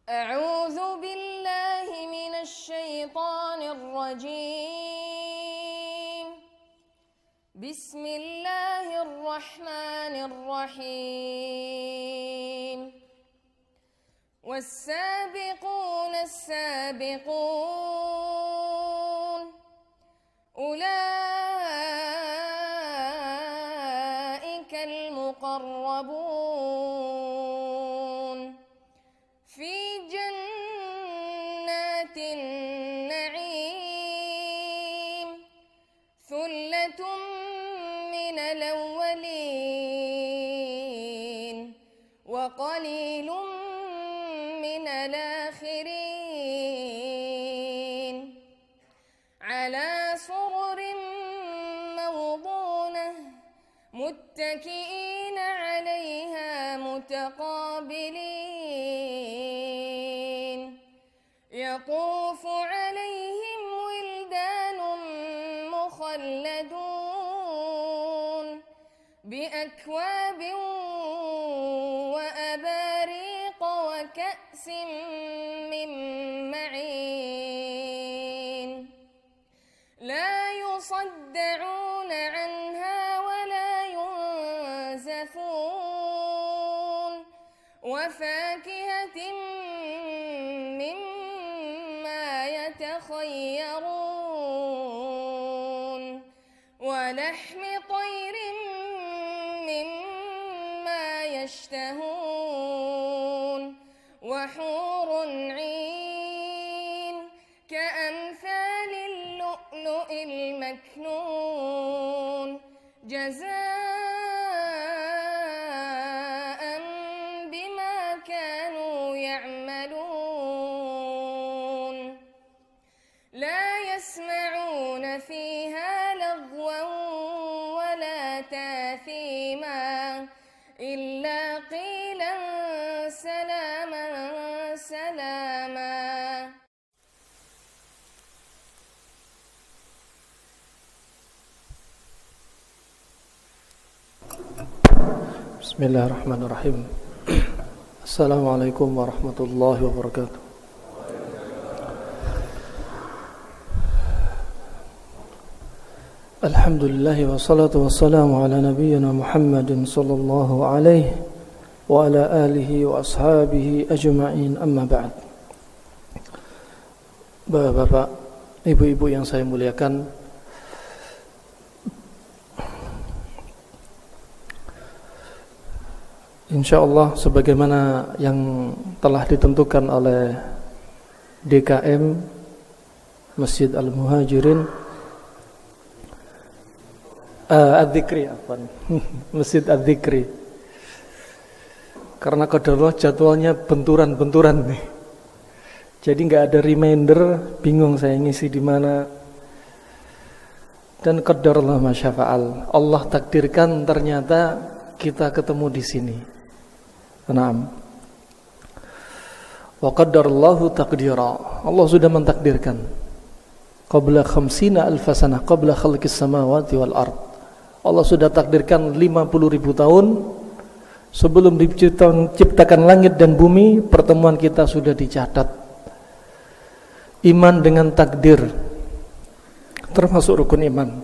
أعوذ بالله من الشيطان الرجيم. بسم الله الرحمن الرحيم. والسابقون السابقون أولئك المقربون في جنات النعيم ثلة من الأولين وقليل من الآخرين على سرر موضونة متكئين عليها متقابلين يطوف عليهم ولدان مخلدون بأكواب وأباريق وكأس من معين لا يصدعون عنها ولا ينزفون وفاكهة مما يتخيرون ولحم طير مما يشتهون وحور عين كأمثال اللؤلؤ المكنون جزاء بما كانوا يعملون لا يسمعون فيها لغوا ولا تاثيما إلا قيلا سلاما سلاما. Bismillahirrahmanirrahim. Assalamualaikum warahmatullahi wabarakatuh. Alhamdulillah wassalatu wassalamu ala nabiyyina Muhammadin sallallahu alaihi wa ala alihi wa ashabihi ajma'in, amma ba'd. Bapak-bapak, ibu-ibu yang saya muliakan, insyaallah sebagaimana yang telah ditentukan oleh DKM Masjid Al-Muhajirin Adzikri, Masjid Adzikri, karena qadarullah jadwalnya benturan-benturan nih, jadi nggak ada reminder, bingung saya ngisi di mana. Dan qadarullah masyafa'al, Allah takdirkan ternyata kita ketemu di sini. Naam. Wa qaddarallahu taqdira. Allah sudah mentakdirkan qabla 50 alf sanah qabla khalqis samawati wal ard. Allah sudah takdirkan 50.000 tahun sebelum diciptakan langit dan bumi, pertemuan kita sudah dicatat. Iman dengan takdir termasuk rukun iman.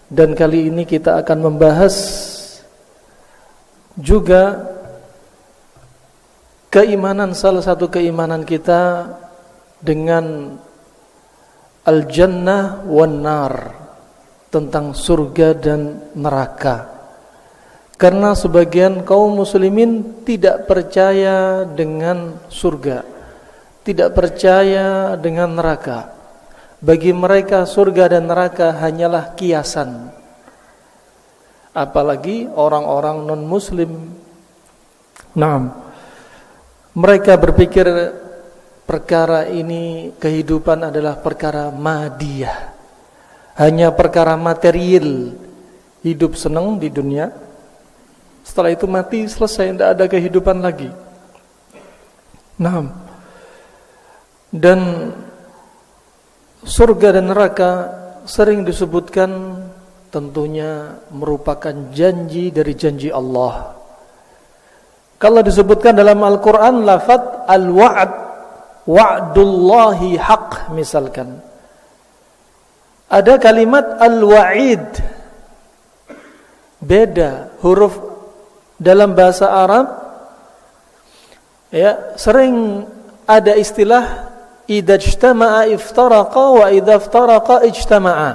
Dan kali ini kita akan membahas juga keimanan, salah satu keimanan kita dengan al-jannah wan nar, tentang surga dan neraka. Karena sebagian kaum muslimin tidak percaya dengan surga, tidak percaya dengan neraka. Bagi mereka surga dan neraka hanyalah kiasan. Apalagi orang-orang non-muslim. Naam. Mereka berpikir perkara ini, kehidupan adalah perkara madiyah, hanya perkara material. Hidup senang di dunia, setelah itu mati, selesai, tidak ada kehidupan lagi. Naam. Dan surga dan neraka sering disebutkan tentunya merupakan janji dari janji Allah. Kalau disebutkan dalam Al-Quran lafaz al-wa'd, wa'dullahi haq misalkan. Ada kalimat al-wa'id, beda huruf dalam bahasa Arab. Ya, sering ada istilah idza ijtama'a iftaraqa wa idza iftaraqa ijtama'a.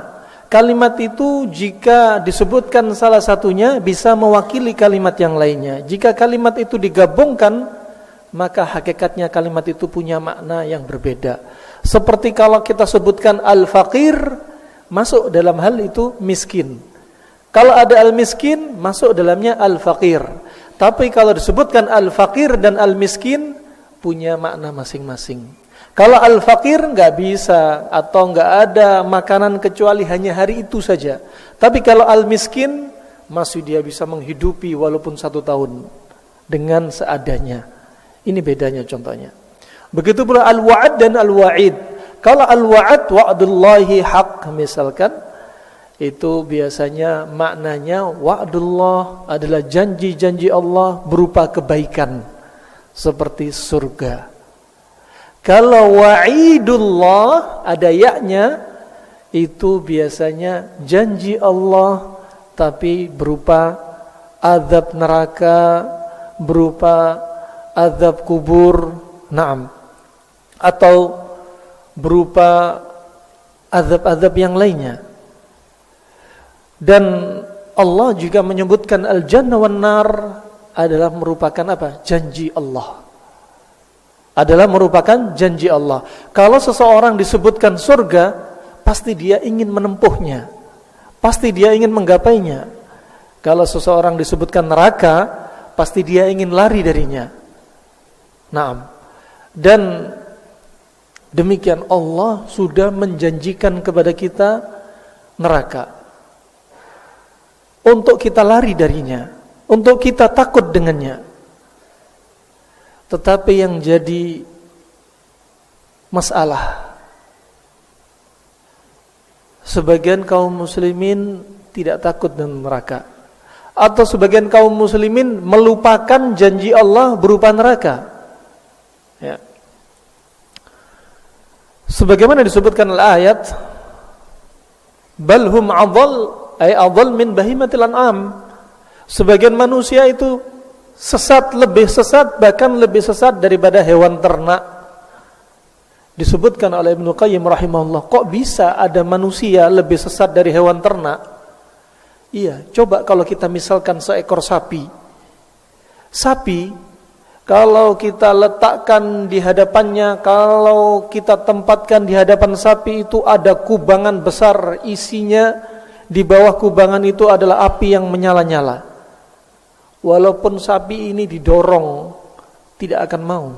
Kalimat itu jika disebutkan salah satunya bisa mewakili kalimat yang lainnya. Jika kalimat itu digabungkan, maka hakikatnya kalimat itu punya makna yang berbeda. Seperti kalau kita sebutkan al-faqir, masuk dalam hal itu miskin. Kalau ada al-miskin, masuk dalamnya al-faqir. Tapi kalau disebutkan al-faqir dan al-miskin, punya makna masing-masing. Kalau al-faqir nggak bisa atau nggak ada makanan kecuali hanya hari itu saja. Tapi kalau al-miskin, masih dia bisa menghidupi walaupun 1 tahun dengan seadanya. Ini bedanya contohnya. Begitu pula al-wa'd dan al-wa'id. Kalau al-wa'd, wa'dullahi haq misalkan, itu biasanya maknanya wa'dullah adalah janji-janji Allah berupa kebaikan seperti surga. Kalau wa'idullah ada ya-nya, itu biasanya janji Allah tapi berupa azab neraka, berupa azab kubur, na'am, atau berupa azab-azab yang lainnya. Dan Allah juga menyebutkan al-jannah wan nar adalah merupakan apa? Janji Allah. Adalah merupakan janji Allah. Kalau seseorang disebutkan surga, pasti dia ingin menempuhnya, pasti dia ingin menggapainya. Kalau seseorang disebutkan neraka, pasti dia ingin lari darinya. Naam. Dan demikian Allah sudah menjanjikan kepada kita neraka untuk kita lari darinya, untuk kita takut dengannya. Tetapi yang jadi masalah, sebagian kaum muslimin tidak takut dengan neraka, atau sebagian kaum muslimin melupakan janji Allah berupa neraka. Ya. Sebagaimana disebutkan ayat, bal hum adall ay adall min bahimatil an'am. Sebagian manusia itu sesat, lebih sesat, bahkan lebih sesat daripada hewan ternak. Disebutkan oleh Ibnu Qayyim rahimahullah, kok bisa ada manusia lebih sesat dari hewan ternak? Iya, coba kalau kita misalkan seekor sapi. Sapi, kalau kita letakkan di hadapannya, kalau kita tempatkan di hadapan sapi itu ada kubangan besar isinya, di bawah kubangan itu adalah api yang menyala-nyala. Walaupun sapi ini didorong, tidak akan mau.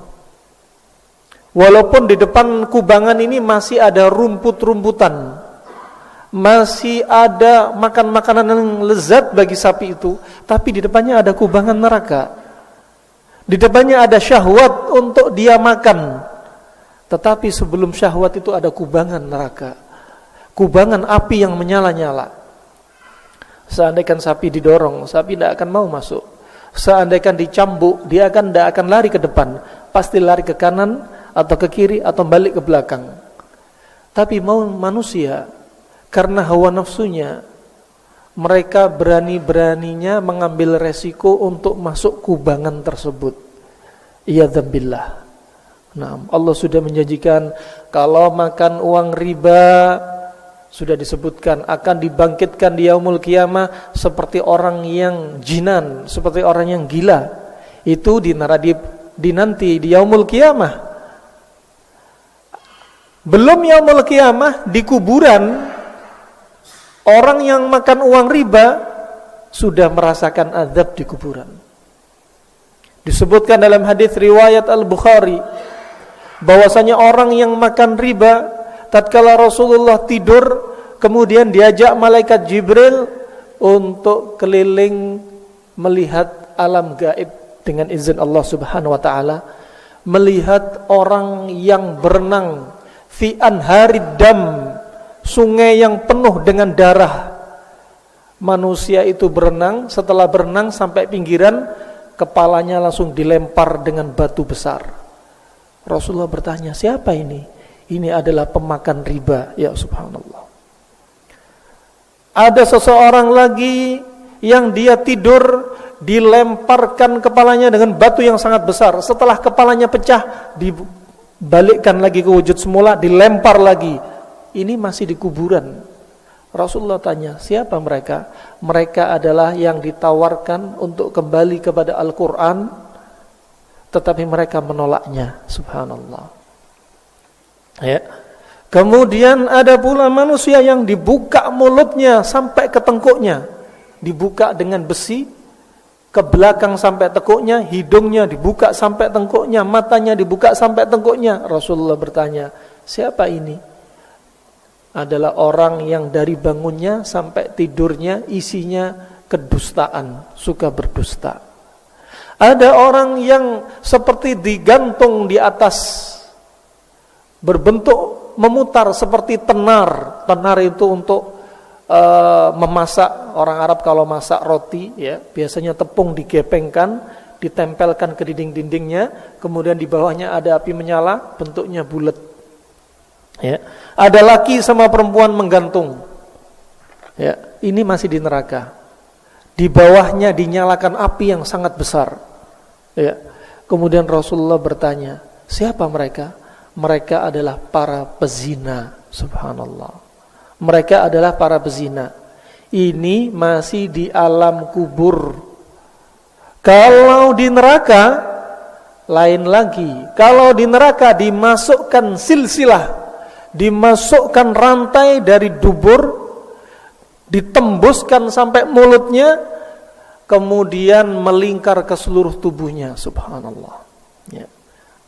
Walaupun di depan kubangan ini masih ada rumput-rumputan, masih ada makan-makanan yang lezat bagi sapi itu, tapi di depannya ada kubangan neraka. Di depannya ada syahwat untuk dia makan. Tetapi sebelum syahwat itu ada kubangan neraka, kubangan api yang menyala-nyala. Seandainya sapi didorong, sapi tidak akan mau masuk. Seandainya dicambuk, dia tidak akan lari ke depan, pasti lari ke kanan atau ke kiri atau balik ke belakang. Tapi mau manusia, karena hawa nafsunya, mereka berani-beraninya mengambil resiko untuk masuk kubangan tersebut. Iyadzabillah. Nah, Allah sudah menjanjikan kalau makan uang riba, sudah disebutkan akan dibangkitkan di yaumul qiyamah seperti orang yang jinan, seperti orang yang gila. Itu dinanti di yaumul qiyamah. Belum yaumul qiyamah, di kuburan orang yang makan uang riba sudah merasakan azab di kuburan. Disebutkan dalam hadis riwayat Al-Bukhari bahwasanya orang yang makan riba, tatkala Rasulullah tidur, kemudian diajak malaikat Jibril untuk keliling melihat alam gaib dengan izin Allah Subhanahu wa taala, melihat orang yang berenang fi anharid dam, sungai yang penuh dengan darah. Manusia itu berenang, setelah berenang sampai pinggiran, kepalanya langsung dilempar dengan batu besar. Rasulullah bertanya, siapa ini? Ini adalah pemakan riba. Ya subhanallah. Ada seseorang lagi yang dia tidur, dilemparkan kepalanya dengan batu yang sangat besar. Setelah kepalanya pecah, dibalikkan lagi ke wujud semula, dilempar lagi. Ini masih di kuburan. Rasulullah tanya, siapa mereka? Mereka adalah yang ditawarkan untuk kembali kepada Al-Quran, tetapi mereka menolaknya. Subhanallah. Ya. Kemudian ada pula manusia yang dibuka mulutnya sampai ke tengkuknya, dibuka dengan besi ke belakang sampai tengkuknya, hidungnya dibuka sampai tengkuknya, matanya dibuka sampai tengkuknya. Rasulullah bertanya, siapa ini? Adalah orang yang dari bangunnya sampai tidurnya isinya kedustaan, suka berdusta. Ada orang yang seperti digantung di atas, berbentuk memutar seperti tenar. Tenar itu untuk memasak. Orang Arab kalau masak roti, ya, biasanya tepung digepengkan, ditempelkan ke dinding-dindingnya, kemudian di bawahnya ada api menyala, bentuknya bulat. Ya, ada laki sama perempuan menggantung. Ya, ini masih di neraka. Di bawahnya dinyalakan api yang sangat besar. Ya. Kemudian Rasulullah bertanya, siapa mereka? Mereka adalah para pezina. Subhanallah. Mereka adalah para pezina. Ini masih di alam kubur. Kalau di neraka lain lagi. Kalau di neraka dimasukkan silsilah, dimasukkan rantai dari dubur, ditembuskan sampai mulutnya, kemudian melingkar ke seluruh tubuhnya. Subhanallah. Ya.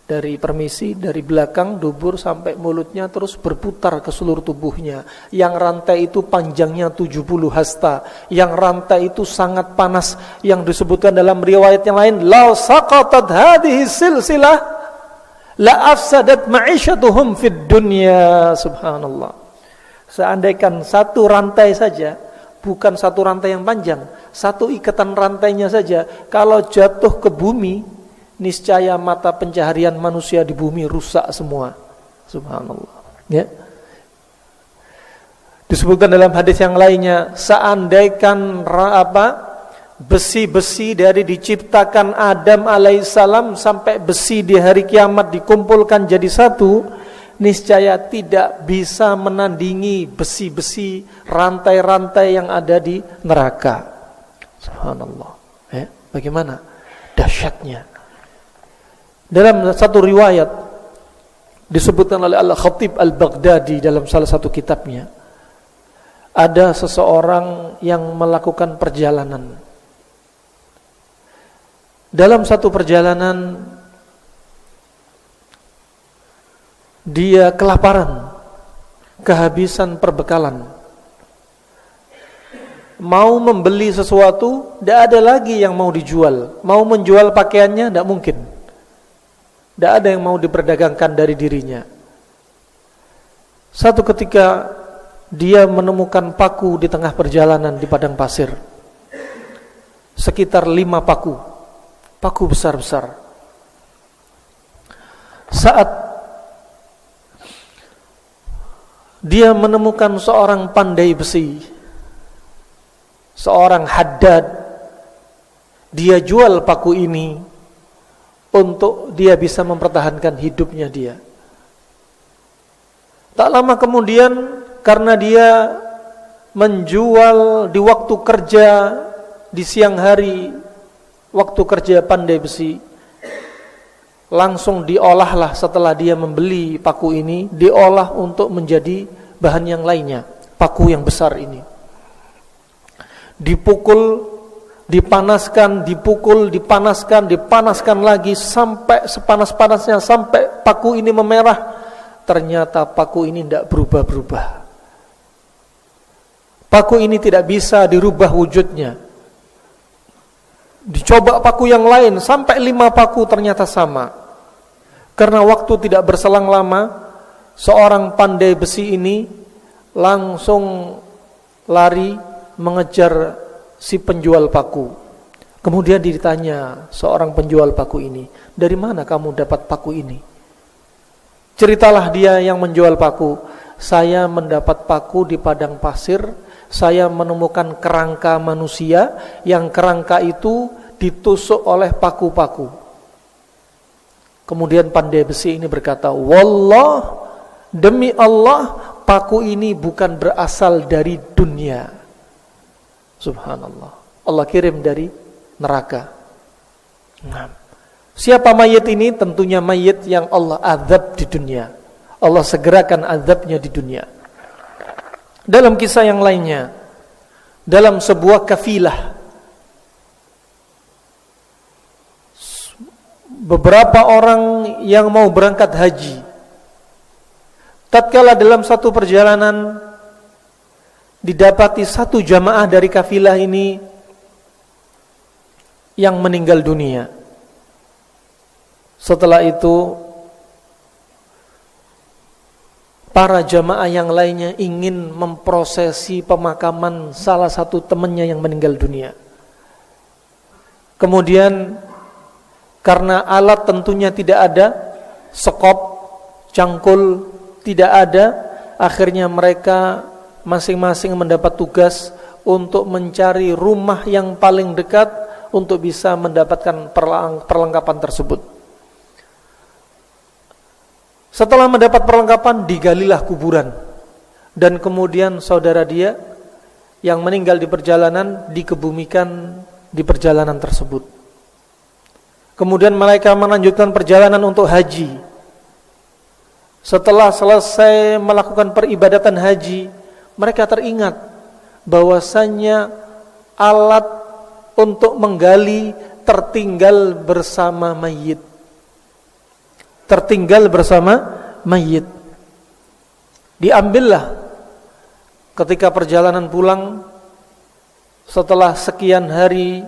Dari permisi, dari belakang dubur sampai mulutnya, terus berputar ke seluruh tubuhnya. Yang rantai itu panjangnya 70 hasta. Yang rantai itu sangat panas. Yang disebutkan dalam riwayat yang lain, la saqatat hadhihi silsilah la afsadat ma'isyatuhum fid dunya. Subhanallah. Seandainya satu rantai saja, bukan satu rantai yang panjang, satu ikatan rantainya saja, kalau jatuh ke bumi, niscaya mata pencaharian manusia di bumi rusak semua. Subhanallah. Ya. Disebutkan dalam hadis yang lainnya, seandainya besi-besi dari diciptakan Adam alaihissalam sampai besi di hari kiamat dikumpulkan jadi satu, niscaya tidak bisa menandingi besi-besi rantai-rantai yang ada di neraka. Subhanallah. Bagaimana dahsyatnya. Dalam satu riwayat disebutkan oleh Al-Khatib Al-Baghdadi dalam salah satu kitabnya, ada seseorang yang melakukan perjalanan. Dalam satu perjalanan dia kelaparan, kehabisan perbekalan. Mau membeli sesuatu, tidak ada lagi yang mau dijual. Mau menjual pakaiannya, tidak mungkin. Tidak ada yang mau diperdagangkan dari dirinya. Satu ketika dia menemukan paku di tengah perjalanan di padang pasir. Sekitar 5 paku. Paku besar-besar. Saat dia menemukan seorang pandai besi, seorang haddad, dia jual paku ini untuk dia bisa mempertahankan hidupnya dia. Tak lama kemudian, karena dia menjual di waktu kerja di siang hari, waktu kerja pandai besi, langsung diolahlah setelah dia membeli paku ini, diolah untuk menjadi bahan yang lainnya, paku yang besar ini. Dipukul, dipanaskan, dipukul, dipanaskan lagi sampai sepanas-panasnya, sampai paku ini memerah. Ternyata paku ini tidak berubah-berubah. Paku ini tidak bisa dirubah wujudnya. Dicoba paku yang lain, sampai 5 paku ternyata sama. Karena waktu tidak berselang lama, seorang pandai besi ini langsung lari mengejar si penjual paku. Kemudian ditanya seorang penjual paku ini, dari mana kamu dapat paku ini? Ceritalah dia yang menjual paku, saya mendapat paku di padang pasir, saya menemukan kerangka manusia, yang kerangka itu ditusuk oleh paku-paku. Kemudian pandai besi ini berkata, wallah, demi Allah, paku ini bukan berasal dari dunia. Subhanallah, Allah kirim dari neraka. Nah, siapa mayit ini? Tentunya mayit yang Allah azab di dunia. Allah segerakan azabnya di dunia. Dalam kisah yang lainnya, dalam sebuah kafilah, beberapa orang yang mau berangkat haji, tatkala dalam satu perjalanan didapati satu jamaah dari kafilah ini yang meninggal dunia. Setelah itu para jamaah yang lainnya ingin memprosesi pemakaman salah satu temannya yang meninggal dunia. Kemudian karena alat tentunya tidak ada, sekop, cangkul tidak ada, akhirnya mereka masing-masing mendapat tugas untuk mencari rumah yang paling dekat untuk bisa mendapatkan perlengkapan tersebut. Setelah mendapat perlengkapan, digalilah kuburan, dan kemudian saudara dia yang meninggal di perjalanan dikebumikan di perjalanan tersebut. Kemudian mereka melanjutkan perjalanan untuk haji. Setelah selesai melakukan peribadatan haji, mereka teringat bahwasannya alat untuk menggali tertinggal bersama mayit. Tertinggal bersama mayit. Diambillah ketika perjalanan pulang, setelah sekian hari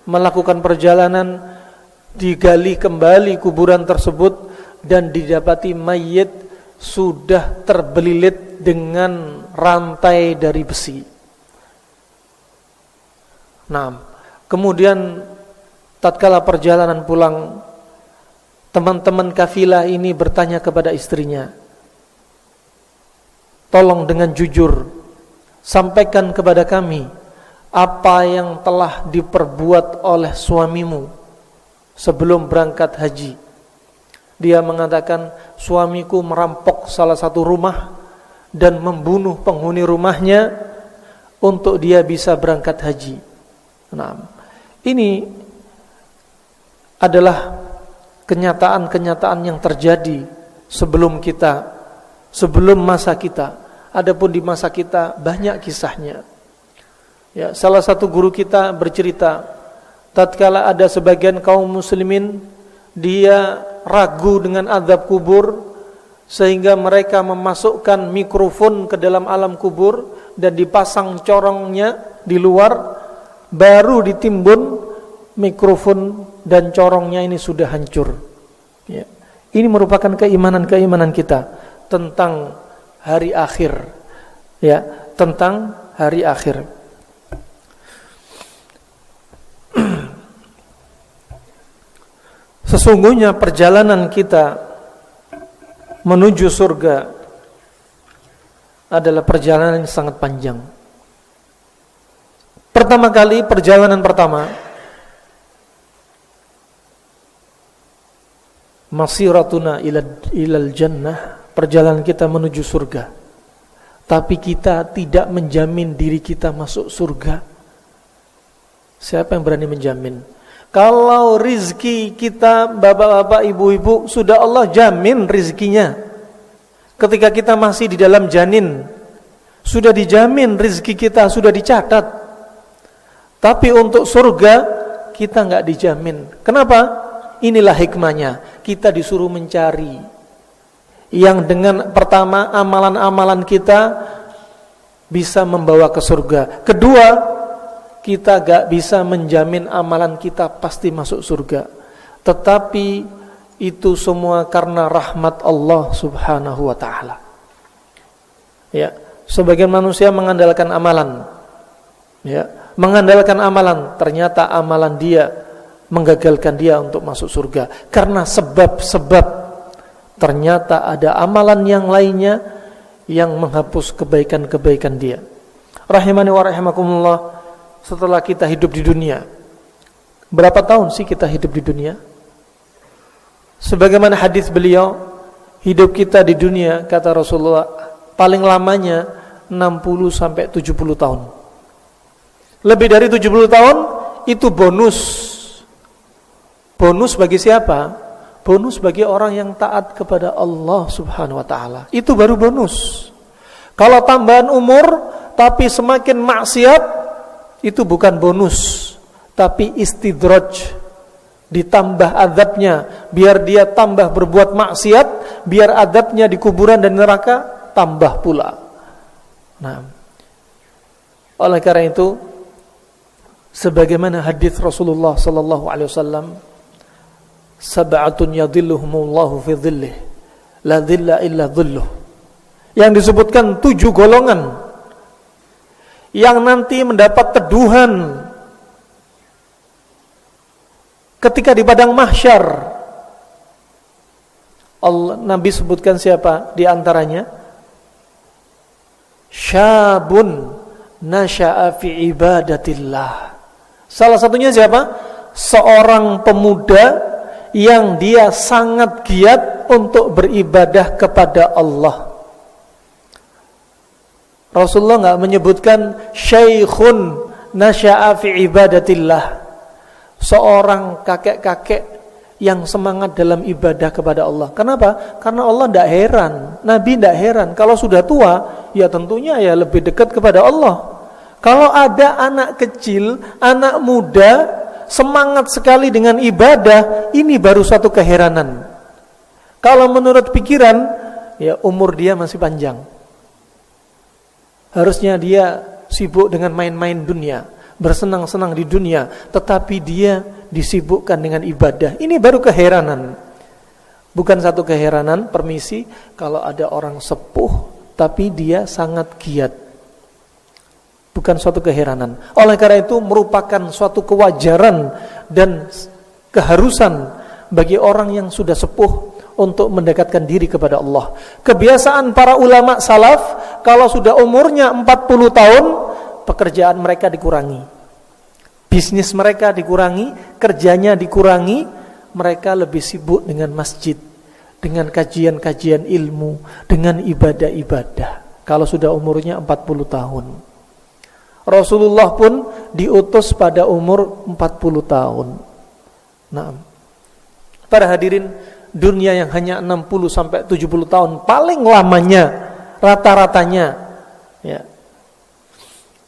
melakukan perjalanan, digali kembali kuburan tersebut dan didapati mayit sudah terbelilit dengan rantai dari besi. Nah, kemudian tatkala perjalanan pulang, teman-teman kafilah ini bertanya kepada istrinya, tolong dengan jujur sampaikan kepada kami apa yang telah diperbuat oleh suamimu sebelum berangkat haji. Dia mengatakan, suamiku merampok salah satu rumah dan membunuh penghuni rumahnya untuk dia bisa berangkat haji. Nah, ini adalah kenyataan-kenyataan yang terjadi sebelum masa kita. Adapun di masa kita banyak kisahnya. Ya, salah satu guru kita bercerita, tatkala ada sebagian kaum muslimin dia ragu dengan azab kubur, sehingga mereka memasukkan mikrofon ke dalam alam kubur dan dipasang corongnya di luar. Baru ditimbun mikrofon dan corongnya ini sudah hancur. Ya. Ini merupakan keimanan kita tentang hari akhir. Ya, tentang hari akhir. Sesungguhnya perjalanan kita menuju surga adalah perjalanan yang sangat panjang. Perjalanan pertama masiratuna ilal jannah, perjalanan kita menuju surga. Tapi kita tidak menjamin diri kita masuk surga. Siapa yang berani menjamin? Kalau rizki kita, bapak-bapak, ibu-ibu, sudah Allah jamin rizkinya. Ketika kita masih di dalam janin, sudah dijamin rizki kita, sudah dicatat. Tapi untuk surga kita nggak dijamin. Kenapa? Inilah hikmahnya. Kita disuruh mencari yang dengan pertama amalan-amalan kita bisa membawa ke surga. Kedua, kita nggak bisa menjamin amalan kita pasti masuk surga. Tetapi itu semua karena rahmat Allah Subhanahu wa taala. Ya, sebagian manusia mengandalkan amalan. Ya. mengandalkan amalan, ternyata amalan dia menggagalkan dia untuk masuk surga karena sebab-sebab. Ternyata ada amalan yang lainnya yang menghapus kebaikan-kebaikan dia. Rahimani wa rahimakumullah, setelah kita hidup di dunia, berapa tahun sih kita hidup di dunia? Sebagaimana hadis beliau, hidup kita di dunia, kata Rasulullah, paling lamanya 60 sampai 70 tahun. Lebih dari 70 tahun itu bonus. Bonus bagi siapa? Bonus bagi orang yang taat kepada Allah Subhanahu wa taala. Itu baru bonus. Kalau tambahan umur tapi semakin maksiat, itu bukan bonus, tapi istidraj. Ditambah azabnya, biar dia tambah berbuat maksiat, biar azabnya di kuburan dan neraka tambah pula. Nah, oleh karena itu, sebagaimana hadis Rasulullah sallallahu alaihi wasallam, sab'atun yadhilluhumullahu fi dhillih la dhilla illa dhilluh, yang disebutkan 7 golongan yang nanti mendapat teduhan ketika di padang mahsyar. Allah, Nabi sebutkan siapa di antaranya? Syabun nasha'a fi ibadatillah. Salah satunya siapa? Seorang pemuda yang dia sangat giat untuk beribadah kepada Allah. Rasulullah enggak menyebutkan syaikhun nasha'a fi ibadatillah, seorang kakek-kakek yang semangat dalam ibadah kepada Allah. Kenapa? Karena Allah tidak heran, Nabi tidak heran kalau sudah tua, ya tentunya ya lebih dekat kepada Allah. Kalau ada anak kecil, anak muda semangat sekali dengan ibadah, ini baru satu keheranan. Kalau menurut pikiran, ya umur dia masih panjang. Harusnya dia sibuk dengan main-main dunia, bersenang-senang di dunia, tetapi dia disibukkan dengan ibadah. Ini baru keheranan. Bukan satu keheranan, permisi, kalau ada orang sepuh tapi dia sangat giat. Bukan suatu keheranan. Oleh karena itu merupakan suatu kewajaran dan keharusan bagi orang yang sudah sepuh untuk mendekatkan diri kepada Allah. Kebiasaan para ulama salaf, kalau sudah umurnya 40 tahun, pekerjaan mereka dikurangi, bisnis mereka dikurangi, kerjanya dikurangi, mereka lebih sibuk dengan masjid, dengan kajian-kajian ilmu, dengan ibadah-ibadah. Kalau sudah umurnya 40 tahun. Rasulullah pun diutus pada umur 40 tahun. Nah, para hadirin, dunia yang hanya 60 sampai 70 tahun paling lamanya, rata-ratanya, ya.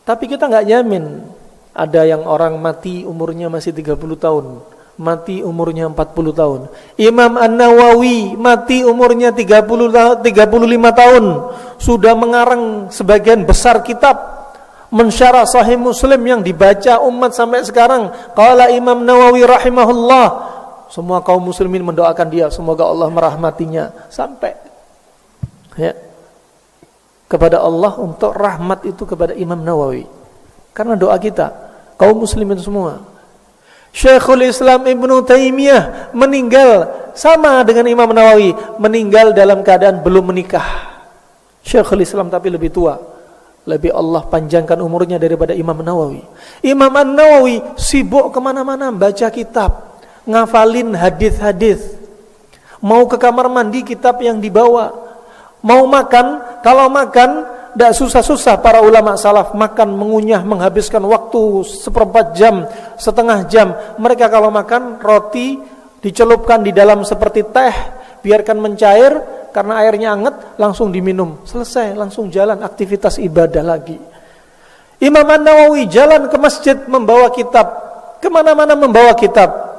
Tapi kita enggak jamin. Ada yang orang mati umurnya masih 30 tahun, mati umurnya 40 tahun. Imam An-Nawawi mati umurnya 35 tahun, sudah mengarang sebagian besar kitab mensyarah Sahih Muslim yang dibaca umat sampai sekarang. Qala Imam Nawawi rahimahullah, semua kaum muslimin mendoakan dia, semoga Allah merahmatinya, sampai ya kepada Allah untuk rahmat itu kepada Imam Nawawi. Karena doa kita kaum muslimin semua. Syekhul Islam Ibnu Taimiyah meninggal sama dengan Imam Nawawi, meninggal dalam keadaan belum menikah. Syekhul Islam tapi lebih tua, lebih Allah panjangkan umurnya daripada Imam Nawawi. Imam An-Nawawi sibuk kemana-mana baca kitab, ngafalin hadis-hadis. Mau ke kamar mandi kitab yang dibawa. Mau makan, kalau makan tidak susah-susah para ulama salaf makan, mengunyah, menghabiskan waktu 1/4 jam, setengah jam. Mereka kalau makan roti dicelupkan di dalam seperti teh, biarkan mencair, karena airnya hangat, langsung diminum. Selesai, langsung jalan aktivitas ibadah lagi. Imam An-Nawawi jalan ke masjid membawa kitab, kemana-mana membawa kitab.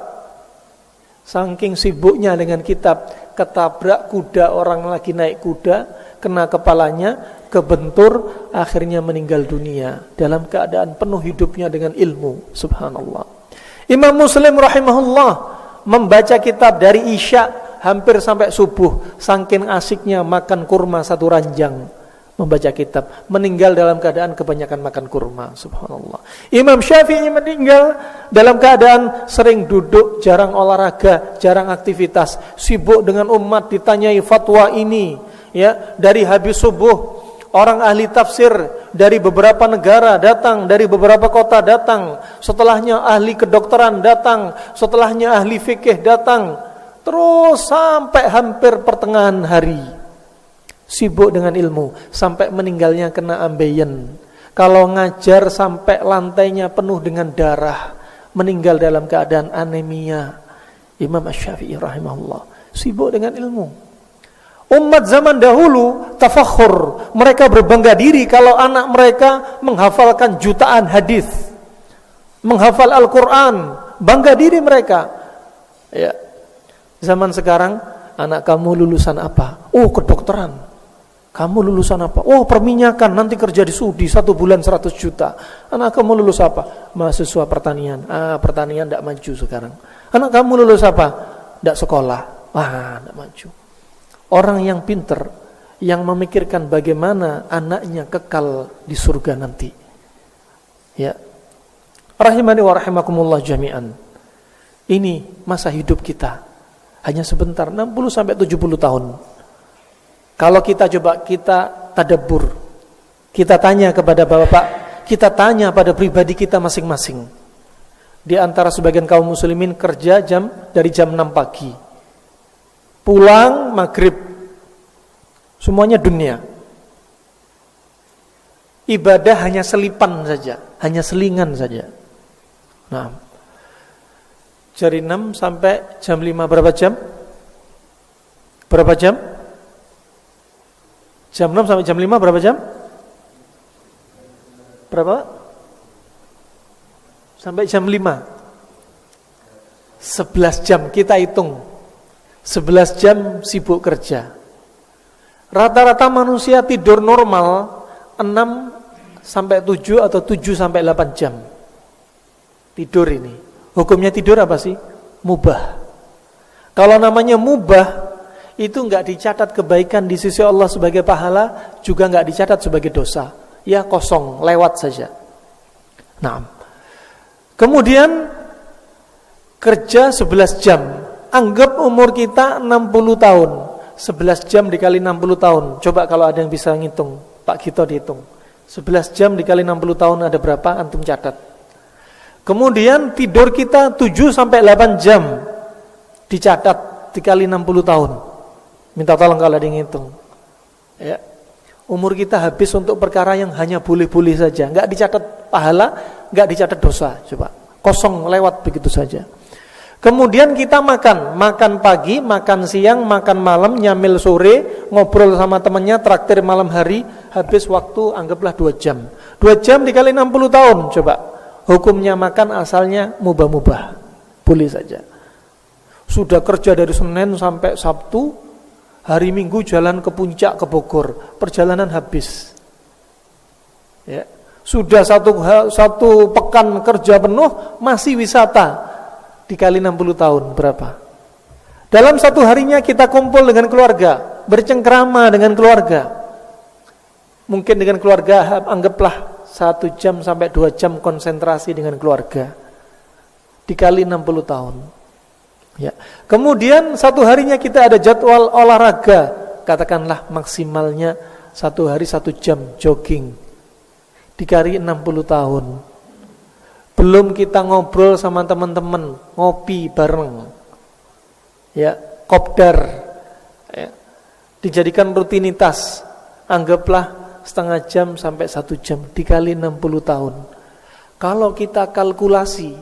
Saking sibuknya dengan kitab, ketabrak kuda, orang lagi naik kuda, kena kepalanya, kebentur, akhirnya meninggal dunia dalam keadaan penuh hidupnya dengan ilmu. Subhanallah. Imam Muslim rahimahullah membaca kitab dari Isya hampir sampai subuh, saking asiknya makan kurma 1 ranjang. membaca kitab, meninggal dalam keadaan kebanyakan makan kurma. Subhanallah. Imam Syafi'i meninggal dalam keadaan sering duduk, jarang olahraga, jarang aktivitas, sibuk dengan umat, ditanyai fatwa ini, ya, dari habis subuh orang ahli tafsir dari beberapa negara datang, dari beberapa kota datang, setelahnya ahli kedokteran datang, setelahnya ahli fikih datang, terus sampai hampir pertengahan hari sibuk dengan ilmu, sampai meninggalnya kena ambeien. Kalau ngajar sampai lantainya penuh dengan darah, meninggal dalam keadaan anemia. Imam Asy-Syafi'i rahimahullah sibuk dengan ilmu. Umat zaman dahulu tafakhur, mereka berbangga diri kalau anak mereka menghafalkan jutaan hadis, menghafal Al-Quran, bangga diri mereka. Ya. Zaman sekarang, anak kamu lulusan apa? Oh, kedokteran. Kamu lulusan apa? Oh, perminyakan, nanti kerja di Saudi 1 bulan 100 juta. Anak kamu lulus apa? Mahasiswa pertanian. Pertanian tidak maju sekarang. Anak kamu lulus apa? Tidak sekolah. Tidak maju. Orang yang pinter, yang memikirkan bagaimana anaknya kekal di surga nanti. Ya. Rahimani wa rahimakumullah jami'an. Ini masa hidup kita. Hanya sebentar, 60-70 tahun. Kalau kita coba kita tadabbur, kita tanya kepada bapak, kita tanya pada pribadi kita masing-masing. Di antara sebagian kaum muslimin kerja dari jam 6 pagi, pulang maghrib, semuanya dunia. Ibadah hanya selipan saja, hanya selingan saja. Nah, dari 6 sampai jam 5 berapa jam? Berapa jam? Jam 6 sampai jam 5 berapa jam? Berapa? Sampai jam 5. 11 jam kita hitung. 11 jam sibuk kerja. Rata-rata manusia tidur normal 6 sampai 7 atau 7 sampai 8 jam. Tidur ini. Hukumnya tidur apa sih? Mubah. Kalau namanya mubah, itu enggak dicatat kebaikan di sisi Allah sebagai pahala, juga enggak dicatat sebagai dosa. Ya kosong, lewat saja. Nah, kemudian kerja 11 jam. Anggap umur kita 60 tahun. 11 jam dikali 60 tahun. Coba kalau ada yang bisa ngitung, Pak Gito dihitung. 11 jam dikali 60 tahun ada berapa? Antum catat. Kemudian tidur kita 7 sampai 8 jam. Dicatat dikali 60 tahun. Minta tolong kalau ada yang ngitung. Ya. Umur kita habis untuk perkara yang hanya boleh-boleh saja. Enggak dicatat pahala, enggak dicatat dosa. Coba. Kosong lewat begitu saja. Kemudian kita makan pagi, makan siang, makan malam, nyamil sore, ngobrol sama temannya, traktir malam hari, habis waktu anggaplah 2 jam. 2 jam dikali 60 tahun, coba. Hukumnya makan asalnya mubah-mubah. Boleh saja. Sudah kerja dari Senin sampai Sabtu, hari Minggu jalan ke puncak ke Bogor, perjalanan habis. Ya. Sudah satu pekan kerja penuh, masih wisata. Dikali 60 tahun berapa? Dalam satu harinya kita kumpul dengan keluarga, bercengkrama dengan keluarga. Mungkin dengan keluarga anggaplah 1 jam sampai 2 jam konsentrasi dengan keluarga. Dikali 60 tahun. Ya. Kemudian satu harinya kita ada jadwal olahraga, katakanlah maksimalnya 1 hari 1 jam jogging. Dikali 60 tahun. Belum kita ngobrol sama teman-teman, ngopi bareng, ya, kopdar, ya, dijadikan rutinitas, anggaplah setengah jam sampai 1 jam, dikali 60 tahun. Kalau kita kalkulasi,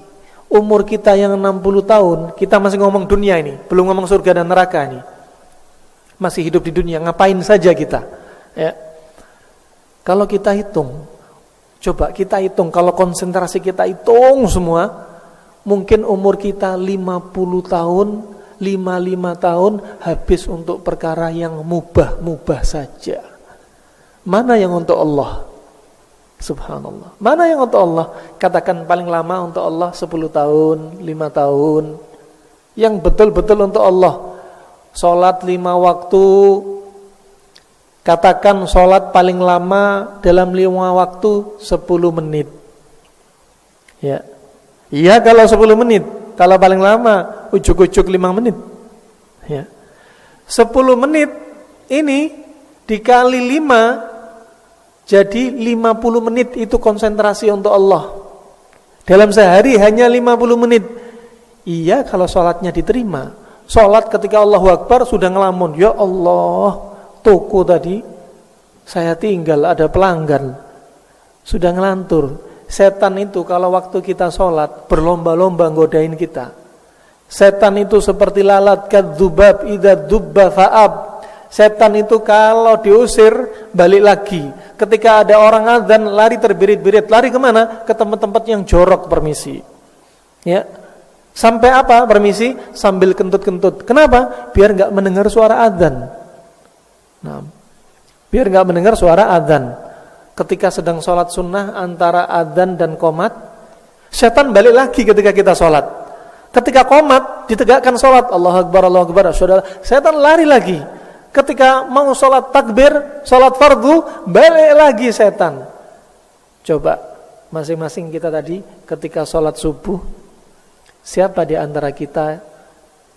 umur kita yang 60 tahun, kita masih ngomong dunia ini, belum ngomong surga dan neraka ini. Masih hidup di dunia, ngapain saja kita? Ya. Kalau kita hitung, coba kita hitung, kalau konsentrasi kita hitung semua, mungkin umur kita 50 tahun, 55 tahun habis untuk perkara yang mubah-mubah saja. Mana yang untuk Allah? Subhanallah. Mana yang untuk Allah? Katakan paling lama untuk Allah 10 tahun, 5 tahun. Yang betul-betul untuk Allah. Salat 5 waktu, Katakan sholat paling lama dalam 5 waktu 10 menit. Ya. Iya kalau 10 menit. Kalau paling lama ujuk-ujuk 5 menit. Ya. 10 menit ini dikali 5 jadi 50 menit itu konsentrasi untuk Allah. Dalam sehari hanya 50 menit. Iya kalau sholatnya diterima. Sholat ketika Allahu Akbar sudah ngelamun, ya Allah, toko tadi saya tinggal, ada pelanggan, sudah ngelantur. Setan itu kalau waktu kita sholat berlomba-lomba godain kita. Setan itu seperti lalat kadzubab idza dubba fa'ab. Setan itu kalau diusir balik lagi. Ketika ada orang azan lari terbirit-birit. Lari kemana? Ke tempat-tempat yang jorok, permisi. Ya. Sampai apa? Permisi, sambil kentut-kentut. Kenapa? Biar enggak mendengar suara azan. Nah, biar enggak mendengar suara azan. Ketika sedang sholat sunnah antara azan dan qomat, setan balik lagi ketika kita sholat. Ketika qomat ditegakkan sholat, Allahu Akbar, Allahu Akbar, setan lari lagi. Ketika mau sholat takbir, sholat fardu, balik lagi setan. Coba masing-masing kita tadi ketika sholat subuh, siapa di antara kita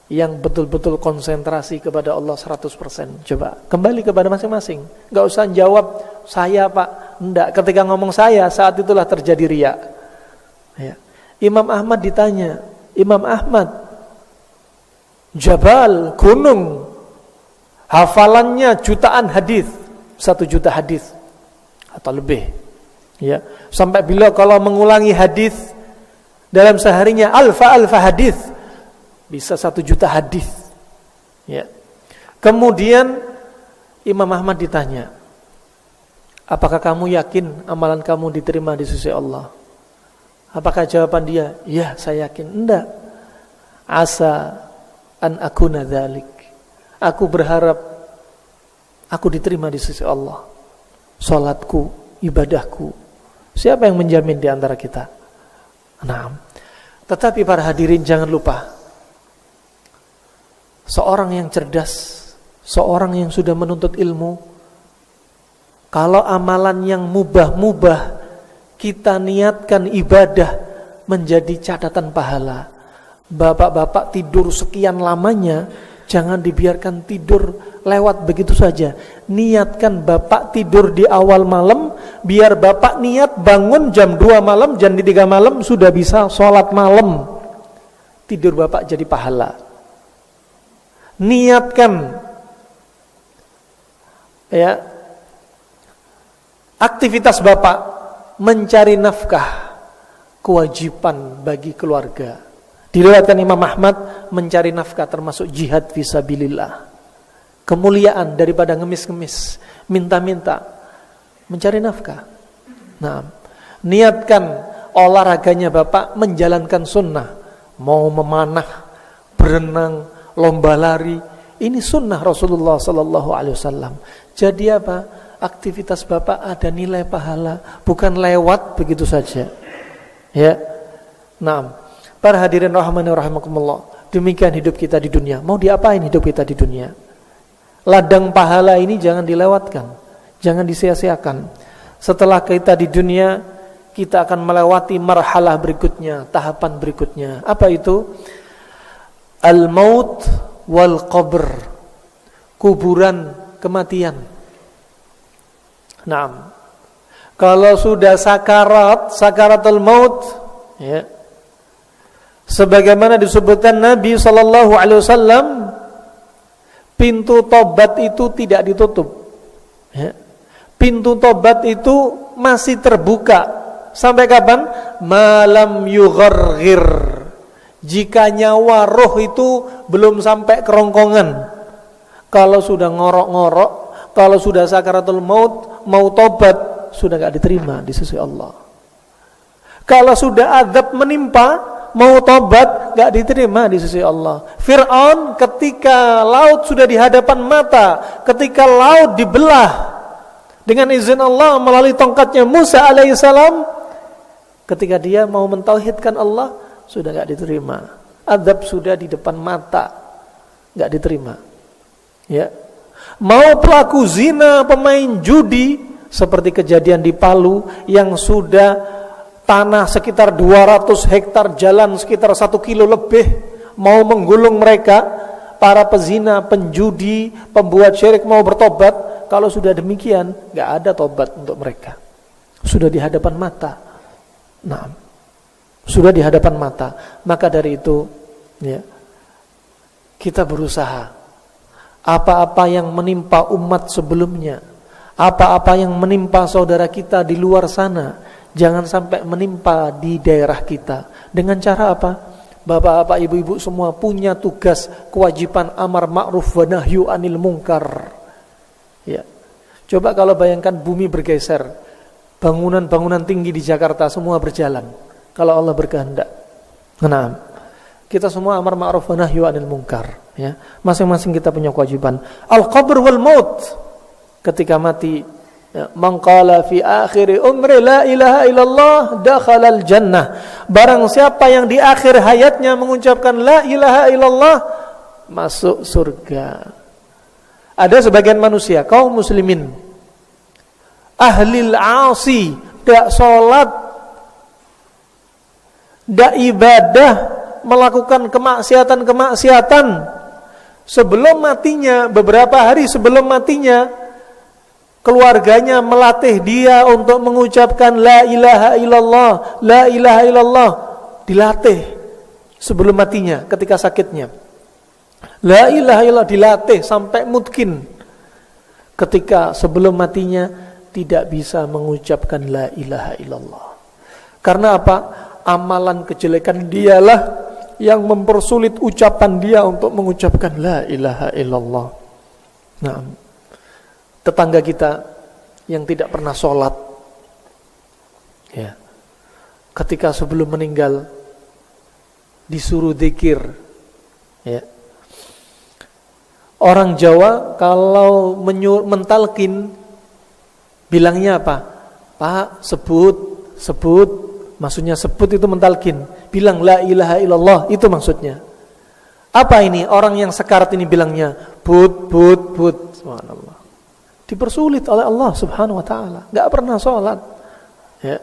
yang betul-betul konsentrasi kepada Allah 100%? Coba kembali kepada masing-masing. Gak usah jawab saya Pak. Enggak, ketika ngomong saya, saat itulah terjadi riya. Ya. Imam Ahmad ditanya, Imam Ahmad, Jabal, gunung, hafalannya jutaan hadis, 1 juta hadis atau lebih. Ya, sampai bila kalau mengulangi hadis dalam seharinya alfa hadis, bisa 1 juta hadis. Ya. Kemudian Imam Ahmad ditanya, apakah kamu yakin amalan kamu diterima di sisi Allah? Apakah jawaban dia, ya saya yakin. Enggak. Asa an akuna dzalik. Aku berharap aku diterima di sisi Allah. Salatku, ibadahku. Siapa yang menjamin di antara kita? Nah, tetapi para hadirin jangan lupa, seorang yang cerdas, seorang yang sudah menuntut ilmu, kalau amalan yang mubah-mubah kita niatkan ibadah menjadi catatan pahala. Bapak-bapak tidur sekian lamanya, jangan dibiarkan tidur lewat begitu saja. Niatkan bapak tidur di awal malam, biar bapak niat bangun jam 2 malam, jam 3 malam sudah bisa sholat malam. Tidur bapak jadi pahala. Niatkan ya aktivitas bapak mencari nafkah, kewajiban bagi keluarga. Diriwayatkan Imam Ahmad, mencari nafkah termasuk jihad fisabilillah. Kemuliaan daripada ngemis-ngemis, minta-minta, mencari nafkah. Nah, niatkan olahraganya bapak menjalankan sunnah, mau memanah, berenang, lomba lari. Ini sunnah Rasulullah sallallahu alaihi wasallam. Jadi apa? Aktivitas bapak ada nilai pahala, bukan lewat begitu saja. Ya. Nah, para hadirin rahimani rahimakumullah, demikian hidup kita di dunia. Mau diapain hidup kita di dunia? Ladang pahala ini jangan dilewatkan, jangan disia-siakan. Setelah kita di dunia, kita akan melewati marhalah berikutnya, tahapan berikutnya. Apa itu? Al-maut wal qabr. Kuburan, kematian. Nah, kalau sudah sakaratul maut, ya, sebagaimana disebutkan Nabi sallallahu alaihi wasallam, pintu tobat itu tidak ditutup. Ya. Pintu tobat itu masih terbuka. Sampai kapan? Malam yugharghir. Jika nyawa roh itu belum sampai kerongkongan. Kalau sudah ngorok-ngorok, kalau sudah sakaratul maut, mau tobat, sudah gak diterima di sisi Allah. Kalau sudah azab menimpa, mau tobat, gak diterima di sisi Allah. Fir'aun ketika laut sudah di hadapan mata, ketika laut dibelah dengan izin Allah melalui tongkatnya Musa alaihissalam, ketika dia mau mentauhidkan Allah, sudah gak diterima. Azab sudah di depan mata, gak diterima. Ya. Mau pelaku zina, pemain judi, seperti kejadian di Palu yang sudah tanah sekitar 200 hektar, jalan sekitar 1 kilo lebih, mau menggulung mereka, para pezina, penjudi, pembuat syirik mau bertobat. Kalau sudah demikian, gak ada tobat untuk mereka. Sudah di hadapan mata. Nah, sudah di hadapan mata. Maka dari itu, ya, kita berusaha. Apa-apa yang menimpa umat sebelumnya, apa-apa yang menimpa saudara kita di luar sana, jangan sampai menimpa di daerah kita. Dengan cara apa? Bapak-bapak, ibu-ibu semua punya tugas, kewajiban amar ma'ruf wa nahyu anil munkar. Ya. Coba kalau bayangkan bumi bergeser, bangunan-bangunan tinggi di Jakarta semua berjalan, kalau Allah berkehendak. Nah, kita semua amar ma'ruf wa nahyu anil munkar, ya. Masing-masing kita punya kewajiban. Al-qabr wal maut. Ketika mati, ya, man qala fi akhir umri la ilaha illallah dakhalal jannah. Barang siapa yang di akhir hayatnya mengucapkan la ilaha illallah, masuk surga. Ada sebagian manusia, kaum muslimin, ahlil asi, dak salat, dak ibadah, melakukan kemaksiatan-kemaksiatan, sebelum matinya, beberapa hari sebelum matinya, keluarganya melatih dia untuk mengucapkan la ilaha illallah, la ilaha illallah, dilatih sebelum matinya ketika sakitnya. La ilaha illallah dilatih sampai mungkin ketika sebelum matinya tidak bisa mengucapkan la ilaha illallah. Karena apa? Amalan kejelekan dialah yang mempersulit ucapan dia untuk mengucapkan la ilaha illallah. Nah, tetangga kita yang tidak pernah sholat, ya, ketika sebelum meninggal disuruh zikir, ya. Orang Jawa kalau mentalkin bilangnya apa? Pak, sebut, maksudnya sebut itu mentalkin, bilang la ilaha illallah, itu maksudnya. Apa ini? Orang yang sekarat ini bilangnya but. Subhanallah. Dipersulit oleh Allah Subhanahu wa taala. Enggak pernah sholat. Ya,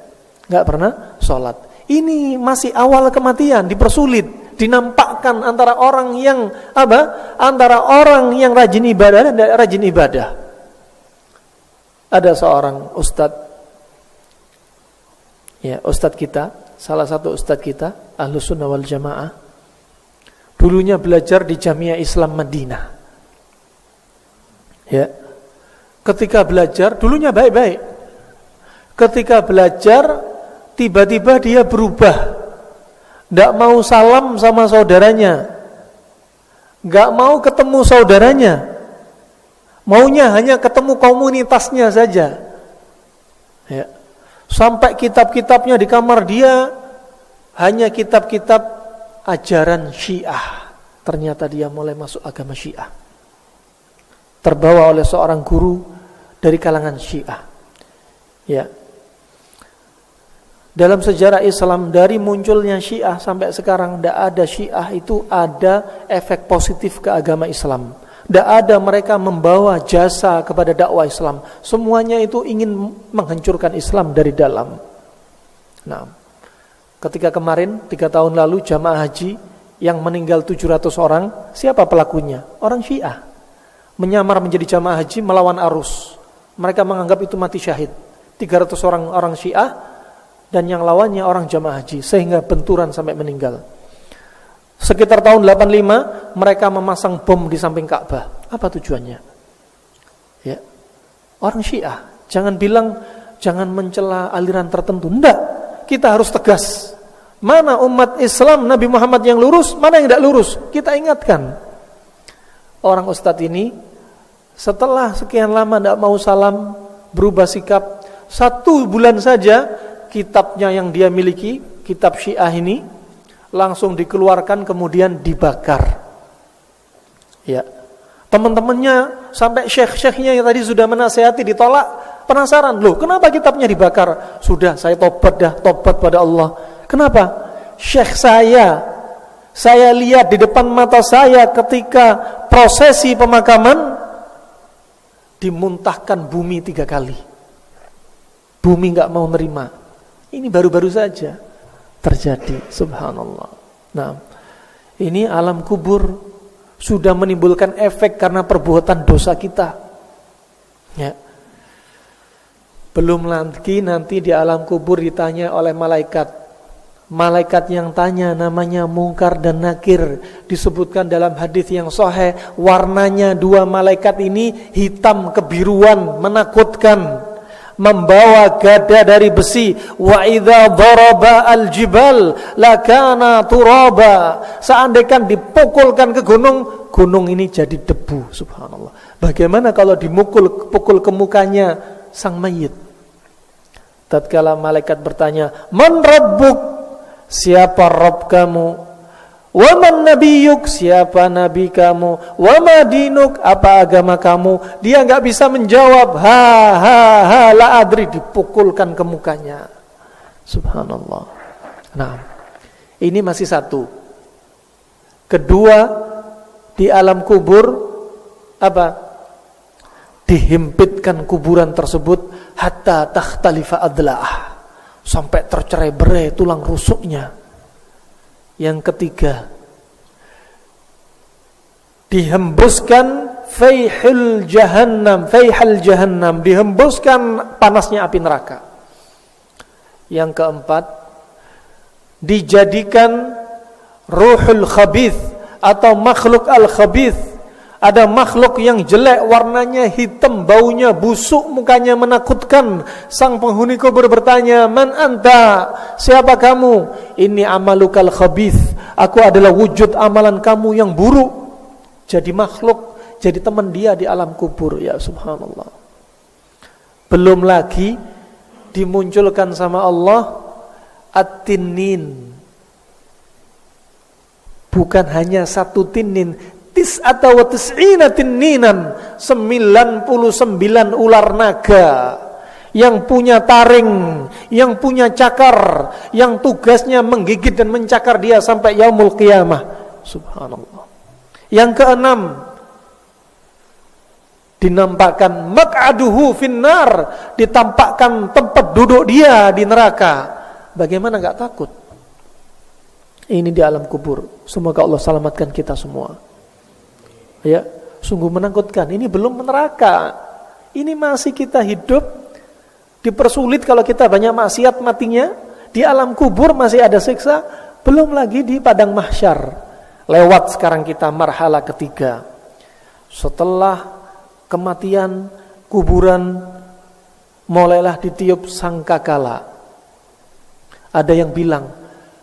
enggak pernah sholat. Ini masih awal kematian, dipersulit, dinampakkan antara orang yang apa? Antara orang yang rajin ibadah dan tidak rajin ibadah. Ada seorang ustadz, ya, ustadz kita, salah satu ustadz kita, Ahlus Sunnah wal Jamaah, dulunya belajar di Jamiah Islam Madinah. Ya. Ketika belajar, dulunya baik-baik. Ketika belajar, tiba-tiba dia berubah. Tidak mau salam sama saudaranya, nggak mau ketemu saudaranya, maunya hanya ketemu komunitasnya saja. Ya. Sampai kitab-kitabnya di kamar dia hanya kitab-kitab ajaran Syiah. Ternyata dia mulai masuk agama Syiah, terbawa oleh seorang guru dari kalangan Syiah. Ya. Dalam sejarah Islam, dari munculnya Syiah sampai sekarang, tidak ada Syiah itu ada efek positif ke agama Islam. Tidak ada mereka membawa jasa kepada dakwah Islam. Semuanya itu ingin menghancurkan Islam dari dalam. Nah, ketika kemarin 3 tahun lalu jamaah haji yang meninggal 700 orang, siapa pelakunya? Orang Syiah. Menyamar menjadi jamaah haji melawan arus. Mereka menganggap itu mati syahid. 300 orang Syiah dan yang lawannya orang jamaah haji, sehingga benturan sampai meninggal. Sekitar tahun 85 mereka memasang bom di samping Ka'bah. Apa tujuannya? Ya. Orang Syiah. Jangan bilang jangan mencela aliran tertentu. Enggak. Kita harus tegas. Mana umat Islam Nabi Muhammad yang lurus, mana yang tidak lurus. Kita ingatkan. Orang ustadz ini setelah sekian lama tidak mau salam, berubah sikap. 1 bulan saja kitabnya yang dia miliki, kitab Syiah ini, langsung dikeluarkan kemudian dibakar. Ya. Teman-temannya sampai syekh-syekhnya yang tadi sudah menasihati ditolak, penasaran, loh kenapa kitabnya dibakar? Sudah, saya tobat pada Allah. Kenapa? Syekh saya lihat di depan mata saya ketika prosesi pemakaman, dimuntahkan bumi 3 kali. Bumi gak mau nerima. Ini baru-baru saja terjadi, subhanallah. Nah, ini alam kubur sudah menimbulkan efek karena perbuatan dosa kita. Ya. Belum lagi nanti di alam kubur ditanya oleh malaikat. Malaikat yang tanya namanya Munkar dan Nakir. Disebutkan dalam hadis yang sahih, warnanya 2 malaikat ini hitam kebiruan, menakutkan, membawa gada dari besi. Wa idza daraba al-jibal lakana turaba. Seandainya dipukulkan ke gunung, gunung ini jadi debu, subhanallah. Bagaimana kalau pukul ke mukanya sang mayit? Tatkala malaikat bertanya, "Man rabbuk?" Siapa Rabb kamu? Wa man nabiyyuk? Siapa nabi kamu? Wa ma dinuk? Apa agama kamu? Dia enggak bisa menjawab. La adri, dipukulkan ke mukanya. Subhanallah. Nah, ini masih satu. Kedua, di alam kubur apa? Dihimpitkan kuburan tersebut hatta takhtalifa adla'ah, sampai tercerai-berai tulang rusuknya. Yang ketiga, dihembuskan faihul jahannam, dihembuskan panasnya api neraka. Yang keempat, dijadikan ruhul khabith atau makhluk al-khabith. Ada makhluk yang jelek, warnanya hitam, baunya busuk, mukanya menakutkan. Sang penghuni kubur bertanya, "Man anta?" Siapa kamu? "Ini amalukal khabith." Aku adalah wujud amalan kamu yang buruk. Jadi makhluk, jadi teman dia di alam kubur. Ya subhanallah. Belum lagi dimunculkan sama Allah at-tinnin. Bukan hanya satu tinin, atau 99 ular naga yang punya taring, yang punya cakar, yang tugasnya menggigit dan mencakar dia sampai yaumul qiyamah. Subhanallah. Yang keenam, dinampakkan maq'aduhu finnar, ditampakkan tempat duduk dia di neraka. Bagaimana enggak takut? Ini di alam kubur. Semoga Allah selamatkan kita semua. Ya, sungguh menakutkan. Ini belum neraka. Ini masih kita hidup dipersulit kalau kita banyak maksiat matinya. Di alam kubur masih ada siksa. Belum lagi di padang mahsyar. Lewat sekarang kita marhala ketiga. Setelah kematian, kuburan, mulailah ditiup sangkakala. Ada yang bilang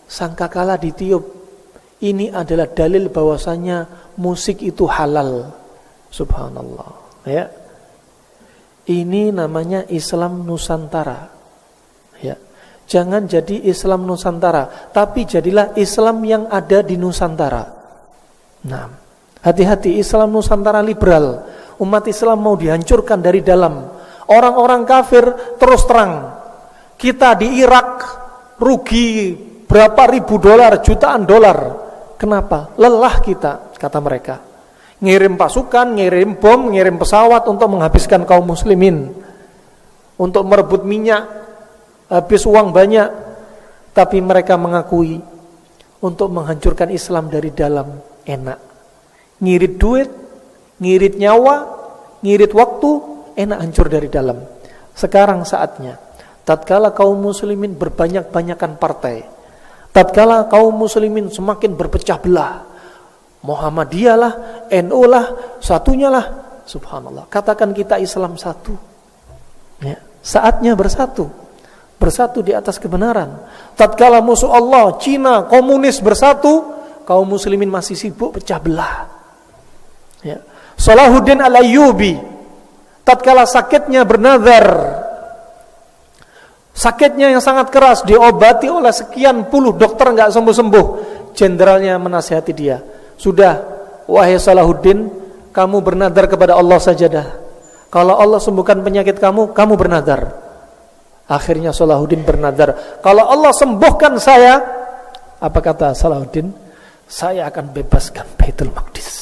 sangkakala ditiup, ini adalah dalil bahwasanya musik itu halal. Subhanallah. Ya. Ini namanya Islam Nusantara. Ya. Jangan jadi Islam Nusantara, tapi jadilah Islam yang ada di Nusantara. Nah, hati-hati, Islam Nusantara liberal. Umat Islam mau dihancurkan dari dalam. Orang-orang kafir terus terang. Kita di Irak rugi berapa ribu dolar, jutaan dolar. Kenapa? Lelah kita, kata mereka. Ngirim pasukan, ngirim bom, ngirim pesawat untuk menghabiskan kaum muslimin. Untuk merebut minyak, habis uang banyak. Tapi mereka mengakui untuk menghancurkan Islam dari dalam enak. Ngirit duit, ngirit nyawa, ngirit waktu, enak hancur dari dalam. Sekarang saatnya, tatkala kaum muslimin berbanyak-banyakan partai, tatkala kaum muslimin semakin berpecah belah, Muhammadiyah lah, NU lah, satunya lah, subhanallah. Katakan kita Islam satu. Ya, saatnya bersatu di atas kebenaran. Tatkala musuh Allah, Cina, komunis bersatu, kaum muslimin masih sibuk pecah belah. Ya. Salahuddin Al-Ayyubi, tatkala sakitnya bernazar, sakitnya yang sangat keras, diobati oleh sekian puluh dokter enggak sembuh-sembuh. Jenderalnya menasihati dia, "Sudah, wahai Salahuddin, kamu bernadar kepada Allah saja dah. Kalau Allah sembuhkan penyakit kamu, kamu bernadar." Akhirnya Salahuddin bernadar, "Kalau Allah sembuhkan saya," apa kata Salahuddin? "Saya akan bebaskan Baitul Maqdis."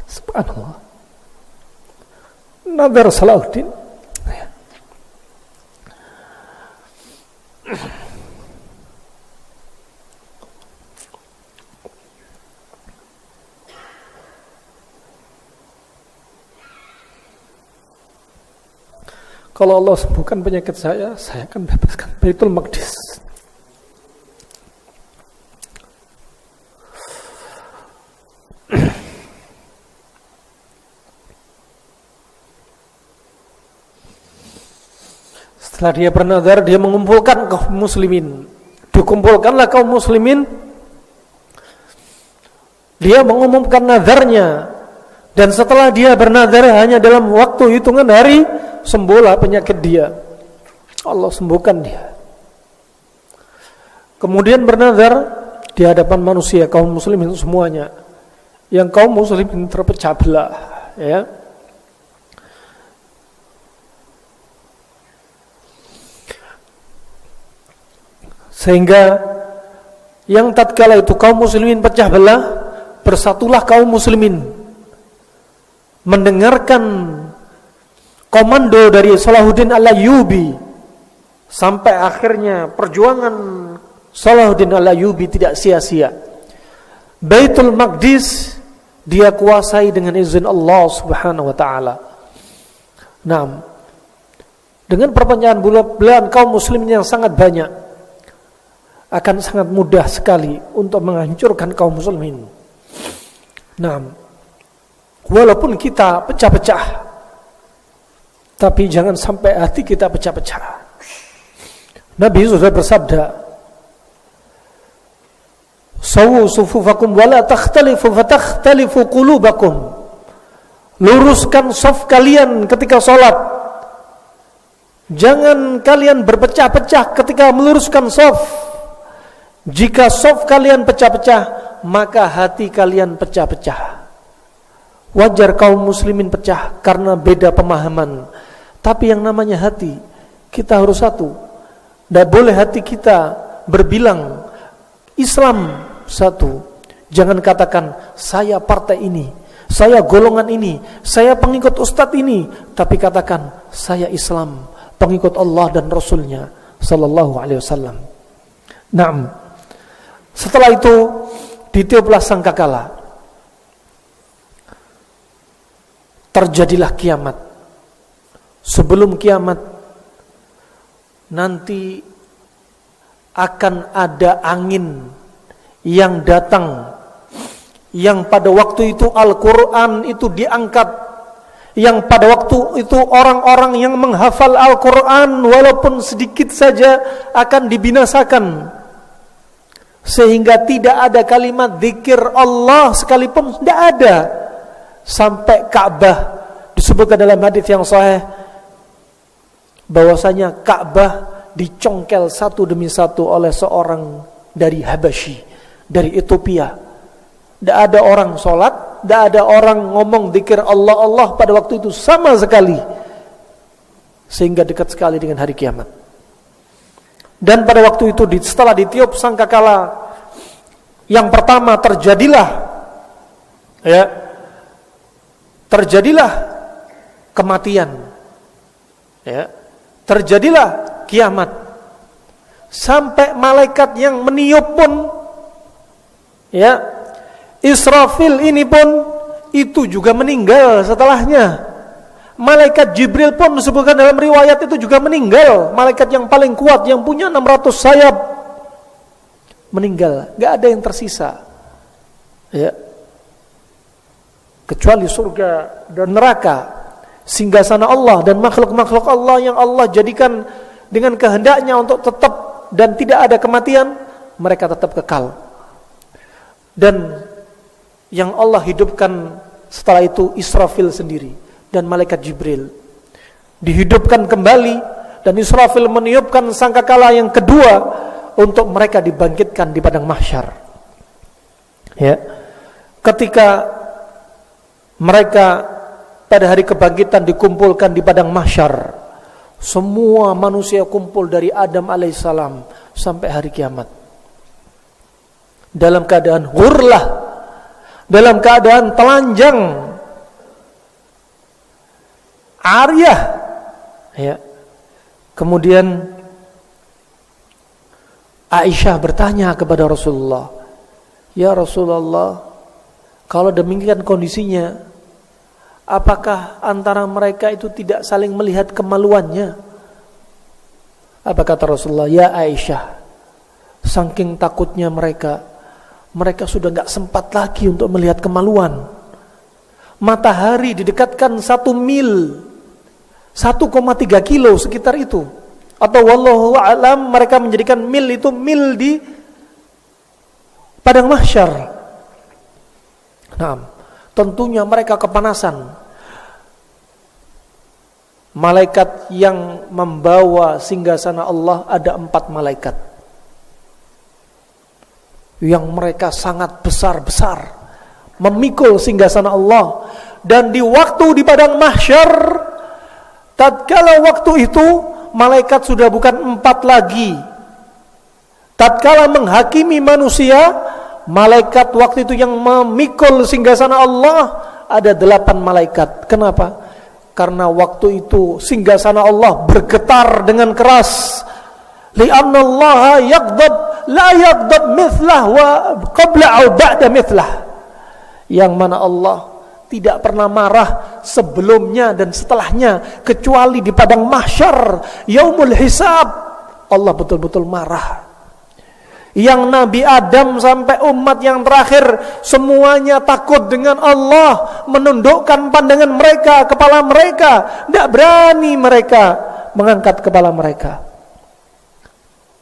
Subhanallah. Nazar Salahuddin. Kalau Allah sembuhkan penyakit saya akan bebaskan Baitul Maqdis. Setelah dia bernazar, dia mengumpulkan kaum muslimin. Dikumpulkanlah kaum muslimin. Dia mengumumkan nazarnya. Dan setelah dia bernazar hanya dalam waktu hitungan hari, sembuhlah penyakit dia. Allah sembuhkan dia. Kemudian bernazar di hadapan manusia, kaum muslimin semuanya. Yang kaum muslimin terpecah belah, ya. Sehingga yang tatkala itu kaum muslimin pecah belah, bersatulah kaum muslimin mendengarkan komando dari Salahuddin Al-Ayyubi, sampai akhirnya perjuangan Salahuddin Al-Ayyubi tidak sia-sia. Baitul Maqdis dia kuasai dengan izin Allah Subhanahu wa taala. Nah, dengan perpanjangan bulan kaum muslimin yang sangat banyak, akan sangat mudah sekali untuk menghancurkan kaum muslimin. Nah, walaupun kita pecah-pecah, tapi jangan sampai hati kita pecah-pecah. Nabi sudah bersabda, "Sawu sufufakum wala takhtalifu fatakhtalifu qulubakum." Luruskan saf kalian ketika salat. Jangan kalian berpecah-pecah ketika meluruskan saf. Jika saf kalian pecah-pecah, maka hati kalian pecah-pecah. Wajar kaum muslimin pecah karena beda pemahaman. Tapi yang namanya hati, kita harus satu. Tidak boleh hati kita berbilang Islam satu. Jangan katakan saya partai ini, saya golongan ini, saya pengikut ustadz ini. Tapi katakan saya Islam, pengikut Allah dan Rasulnya Sallallahu Alaihi Wasallam. Naam. Setelah itu ditiuplah sangkakala. Terjadilah kiamat. Sebelum kiamat nanti akan ada angin yang datang, yang pada waktu itu Al-Quran itu diangkat, yang pada waktu itu orang-orang yang menghafal Al-Quran walaupun sedikit saja akan dibinasakan, sehingga tidak ada kalimat zikir Allah sekalipun, tidak ada. Sampai Ka'bah disebutkan dalam hadis yang sahih bahwasanya Ka'bah dicongkel satu demi satu oleh seorang dari Habasyi, dari Ethiopia. Tidak ada orang sholat, tidak ada orang ngomong zikir Allah Allah pada waktu itu sama sekali, sehingga dekat sekali dengan hari kiamat. Dan pada waktu itu setelah ditiup sangkakala yang pertama terjadilah kematian, terjadilah kiamat, sampai malaikat yang meniup pun, Israfil ini pun itu juga meninggal setelahnya. Malaikat Jibril pun disebutkan dalam riwayat itu juga meninggal. Malaikat yang paling kuat yang punya 600 sayap meninggal, gak ada yang tersisa, kecuali surga dan neraka, singgasana Allah dan makhluk-makhluk Allah yang Allah jadikan dengan kehendaknya untuk tetap dan tidak ada kematian, mereka tetap kekal. Dan yang Allah hidupkan setelah itu Israfil sendiri dan malaikat Jibril dihidupkan kembali, dan Israfil meniupkan sangkakala yang kedua untuk mereka dibangkitkan di padang mahsyar. Ketika mereka pada hari kebangkitan dikumpulkan di padang mahsyar, semua manusia kumpul dari Adam alaihissalam sampai hari kiamat dalam keadaan ghurlah, dalam keadaan telanjang. Ariyah. Ya. Kemudian Aisyah bertanya kepada Rasulullah, "Ya Rasulullah, kalau demikian kondisinya, apakah antara mereka itu tidak saling melihat kemaluannya?" Apa kata Rasulullah? "Ya Aisyah, saking takutnya mereka sudah gak sempat lagi untuk melihat kemaluan. Matahari didekatkan 1 mil, 1,3 kilo sekitar itu. Atau wallahu a'lam mereka menjadikan mil itu mil di padang mahsyar. Nah, tentunya mereka kepanasan. Malaikat yang membawa singgasana Allah ada 4 malaikat. Yang mereka sangat besar-besar memikul singgasana Allah. Dan di waktu di padang mahsyar, tatkala waktu itu malaikat sudah bukan 4 lagi. Tatkala menghakimi manusia, malaikat waktu itu yang memikul singgasana Allah ada 8 malaikat. Kenapa? Karena waktu itu singgasana Allah bergetar dengan keras. Li'anna Allah yaghdab la yaghdab mithlah wa qabla au ba'da mithlah. Yang mana Allah tidak pernah marah sebelumnya dan setelahnya, kecuali di padang mahsyar yaumul hisab Allah betul-betul marah. Yang Nabi Adam sampai umat yang terakhir semuanya takut dengan Allah, menundukkan pandangan mereka, kepala mereka, tidak berani mereka mengangkat kepala mereka.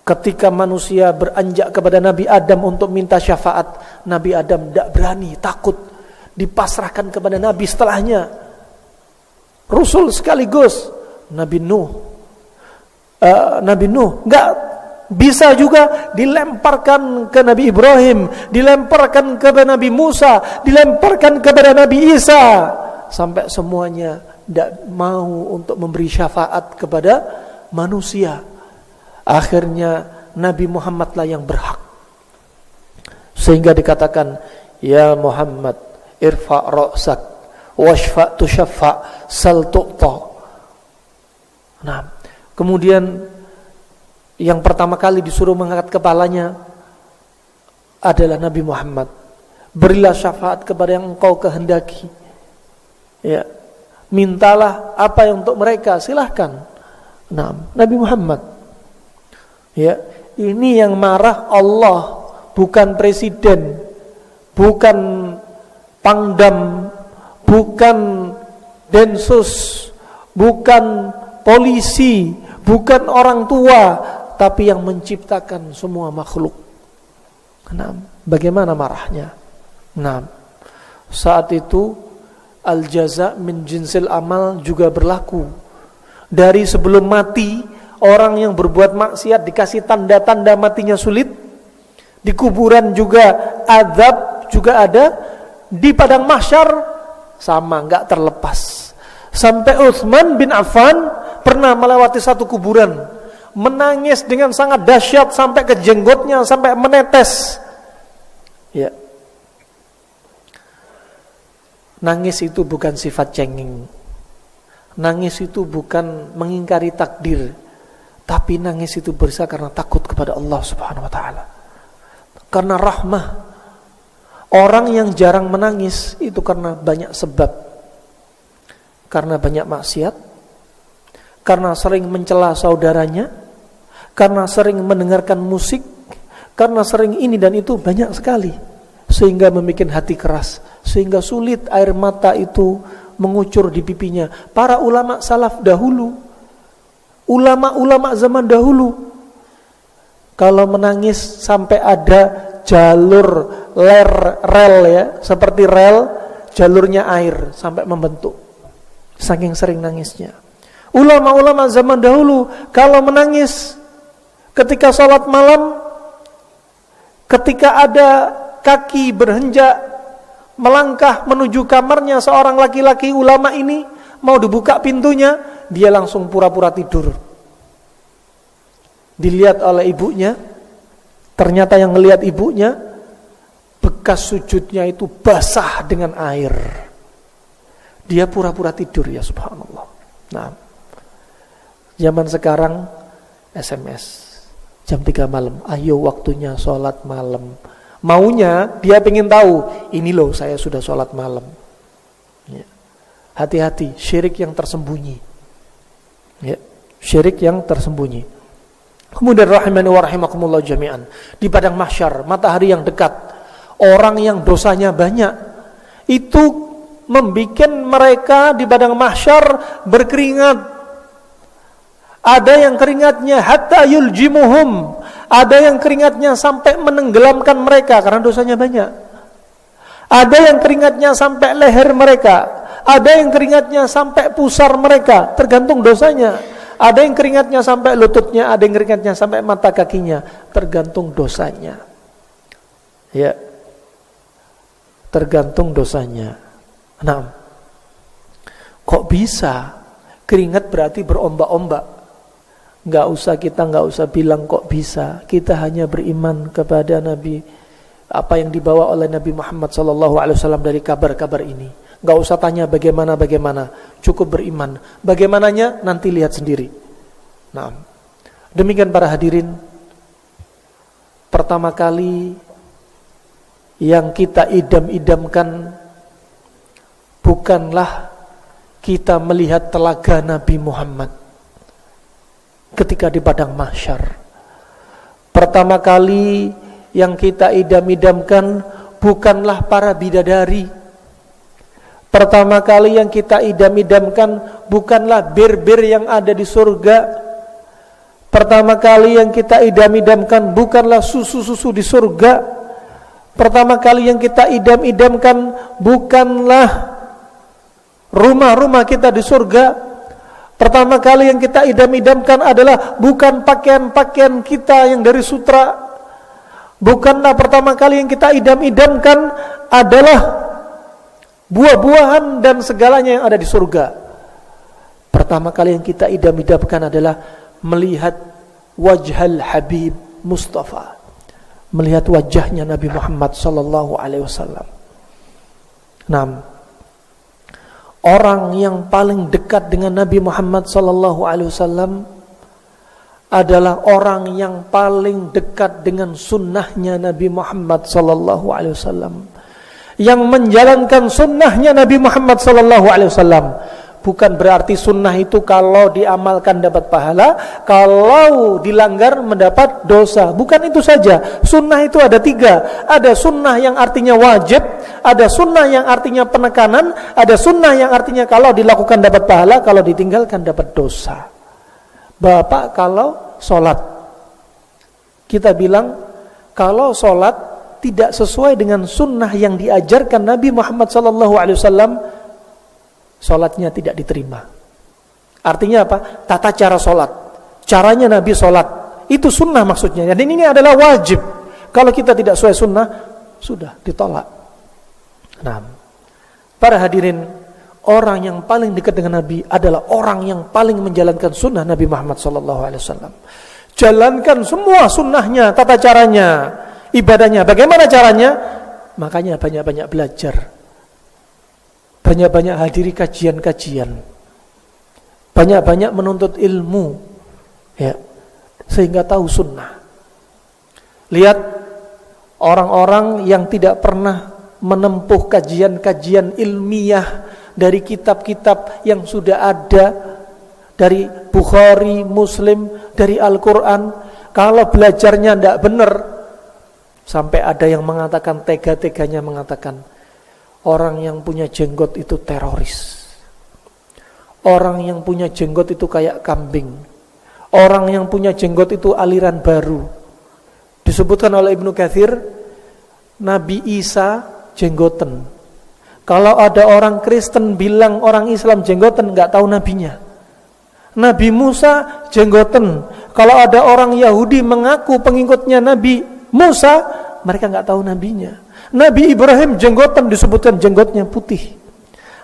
Ketika manusia beranjak kepada Nabi Adam untuk minta syafaat, Nabi Adam tidak berani, takut, dipasrahkan kepada Nabi setelahnya. Rasul sekaligus Nabi Nuh enggak bisa juga dilemparkan ke Nabi Ibrahim, dilemparkan kepada Nabi Musa, dilemparkan kepada Nabi Isa, sampai semuanya tidak mau untuk memberi syafaat kepada manusia. Akhirnya Nabi Muhammadlah yang berhak. Sehingga dikatakan, "Ya Muhammad, irfa' ra'sak washfa' tushaffa' sal tu'ta." Nah, kemudian yang pertama kali disuruh mengangkat kepalanya adalah Nabi Muhammad. Berilah syafaat kepada yang engkau kehendaki. Ya, mintalah apa yang untuk mereka, silahkan. Nah, Nabi Muhammad. Ya, ini yang marah Allah, bukan presiden, bukan Pangdam, bukan Densus, bukan polisi, bukan orang tua, tapi yang menciptakan semua makhluk. Nah, bagaimana marahnya? Nah, saat itu al-jaza min jinsil amal juga berlaku. Dari sebelum mati, orang yang berbuat maksiat dikasih tanda-tanda matinya sulit. Di kuburan juga azab juga ada. Di padang mahsyar sama, enggak terlepas. Sampai Utsman bin Affan pernah melewati satu kuburan, menangis dengan sangat dahsyat sampai ke jenggotnya sampai menetes. Ya. Nangis itu bukan sifat cengeng. Nangis itu bukan mengingkari takdir, tapi nangis itu berusaha karena takut kepada Allah Subhanahu wa taala. Karena rahmah. Orang yang jarang menangis itu karena banyak sebab. Karena banyak maksiat, karena sering mencela saudaranya, karena sering mendengarkan musik, karena sering ini dan itu, banyak sekali. Sehingga membuat hati keras, sehingga sulit air mata itu mengucur di pipinya. Para ulama salaf dahulu, ulama-ulama zaman dahulu, kalau menangis sampai ada jalur rel ya, seperti rel, jalurnya air sampai membentuk, saking sering nangisnya. Ulama-ulama zaman dahulu kalau menangis ketika sholat malam, ketika ada kaki berhenjak melangkah menuju kamarnya seorang laki-laki ulama ini, mau dibuka pintunya, dia langsung pura-pura tidur. Dilihat oleh ibunya, ternyata yang ngelihat ibunya, bekas sujudnya itu basah dengan air. Dia pura-pura tidur, ya subhanallah. Nah, zaman sekarang SMS jam 3 malam, ayo waktunya sholat malam. Maunya dia pengen tahu, ini loh saya sudah sholat malam. Ya. Hati-hati, syirik yang tersembunyi. Ya, syirik yang tersembunyi. Kemudian rahimani wa rahimakumullah jami'an, di padang mahsyar, matahari yang dekat, orang yang dosanya banyak, itu membikin mereka di padang mahsyar berkeringat. Ada yang keringatnya hatta yuljimuhum, ada yang keringatnya sampai menenggelamkan mereka karena dosanya banyak. Ada yang keringatnya sampai leher mereka, ada yang keringatnya sampai pusar mereka, tergantung dosanya. Ada yang keringatnya sampai lututnya, ada yang keringatnya sampai mata kakinya, tergantung dosanya. Ya, tergantung dosanya. Nah, kok bisa? Keringat berarti berombak-ombak. Kita nggak usah bilang kok bisa. Kita hanya beriman kepada Nabi, apa yang dibawa oleh Nabi Muhammad SAW dari kabar-kabar ini. Nggak usah tanya bagaimana, cukup beriman. Bagaimananya nanti lihat sendiri. Nah, demikian para hadirin. Pertama kali yang kita idam-idamkan bukanlah kita melihat telaga Nabi Muhammad ketika di padang mahsyar. Pertama kali yang kita idam-idamkan bukanlah para bidadari. Pertama kali yang kita idam-idamkan bukanlah bir-bir yang ada di surga. Pertama kali yang kita idam-idamkan bukanlah susu-susu di surga. Pertama kali yang kita idam-idamkan bukanlah rumah-rumah kita di surga. Pertama kali yang kita idam-idamkan adalah bukan pakaian-pakaian kita yang dari sutra. Bukanlah pertama kali yang kita idam-idamkan adalah buah-buahan dan segalanya yang ada di surga. Pertama kali yang kita idam-idamkan adalah melihat wajhal Habib Mustafa, melihat wajahnya Nabi Muhammad sallallahu alaihi wasallam. Orang yang paling dekat dengan Nabi Muhammad sallallahu alaihi wasallam adalah orang yang paling dekat dengan sunnahnya Nabi Muhammad sallallahu alaihi wasallam. Yang menjalankan sunnahnya Nabi Muhammad sallallahu alaihi wasallam. Bukan berarti sunnah itu kalau diamalkan dapat pahala, kalau dilanggar mendapat dosa. Bukan itu saja. Sunnah itu ada 3. Ada sunnah yang artinya wajib, ada sunnah yang artinya penekanan, ada sunnah yang artinya kalau dilakukan dapat pahala, kalau ditinggalkan dapat dosa. Bapak kalau sholat, kita bilang kalau sholat tidak sesuai dengan sunnah yang diajarkan Nabi Muhammad SAW, sholatnya tidak diterima. Artinya apa? Tata cara sholat, caranya Nabi sholat, itu sunnah maksudnya. Dan ini adalah wajib. Kalau kita tidak sesuai sunnah, sudah ditolak. Nah, para hadirin, orang yang paling dekat dengan Nabi adalah orang yang paling menjalankan sunnah Nabi Muhammad SAW. Jalankan semua sunnahnya, tata caranya, ibadahnya. Bagaimana caranya? Makanya banyak-banyak belajar, banyak-banyak hadiri kajian-kajian, banyak-banyak menuntut ilmu, ya, sehingga tahu sunnah. Lihat orang-orang yang tidak pernah menempuh kajian-kajian ilmiah dari kitab-kitab yang sudah ada, dari Bukhari, Muslim, dari Al-Quran. Kalau belajarnya tidak benar, sampai ada yang mengatakan, tega-teganya mengatakan, orang yang punya jenggot itu teroris. Orang yang punya jenggot itu kayak kambing. Orang yang punya jenggot itu aliran baru. Disebutkan oleh Ibnu Katsir, Nabi Isa jenggoten. Kalau ada orang Kristen bilang orang Islam jenggoten, nggak tahu nabinya. Nabi Musa jenggoten. Kalau ada orang Yahudi mengaku pengikutnya Nabi Musa, mereka nggak tahu nabinya. Nabi Ibrahim jenggotan, disebutkan jenggotnya putih.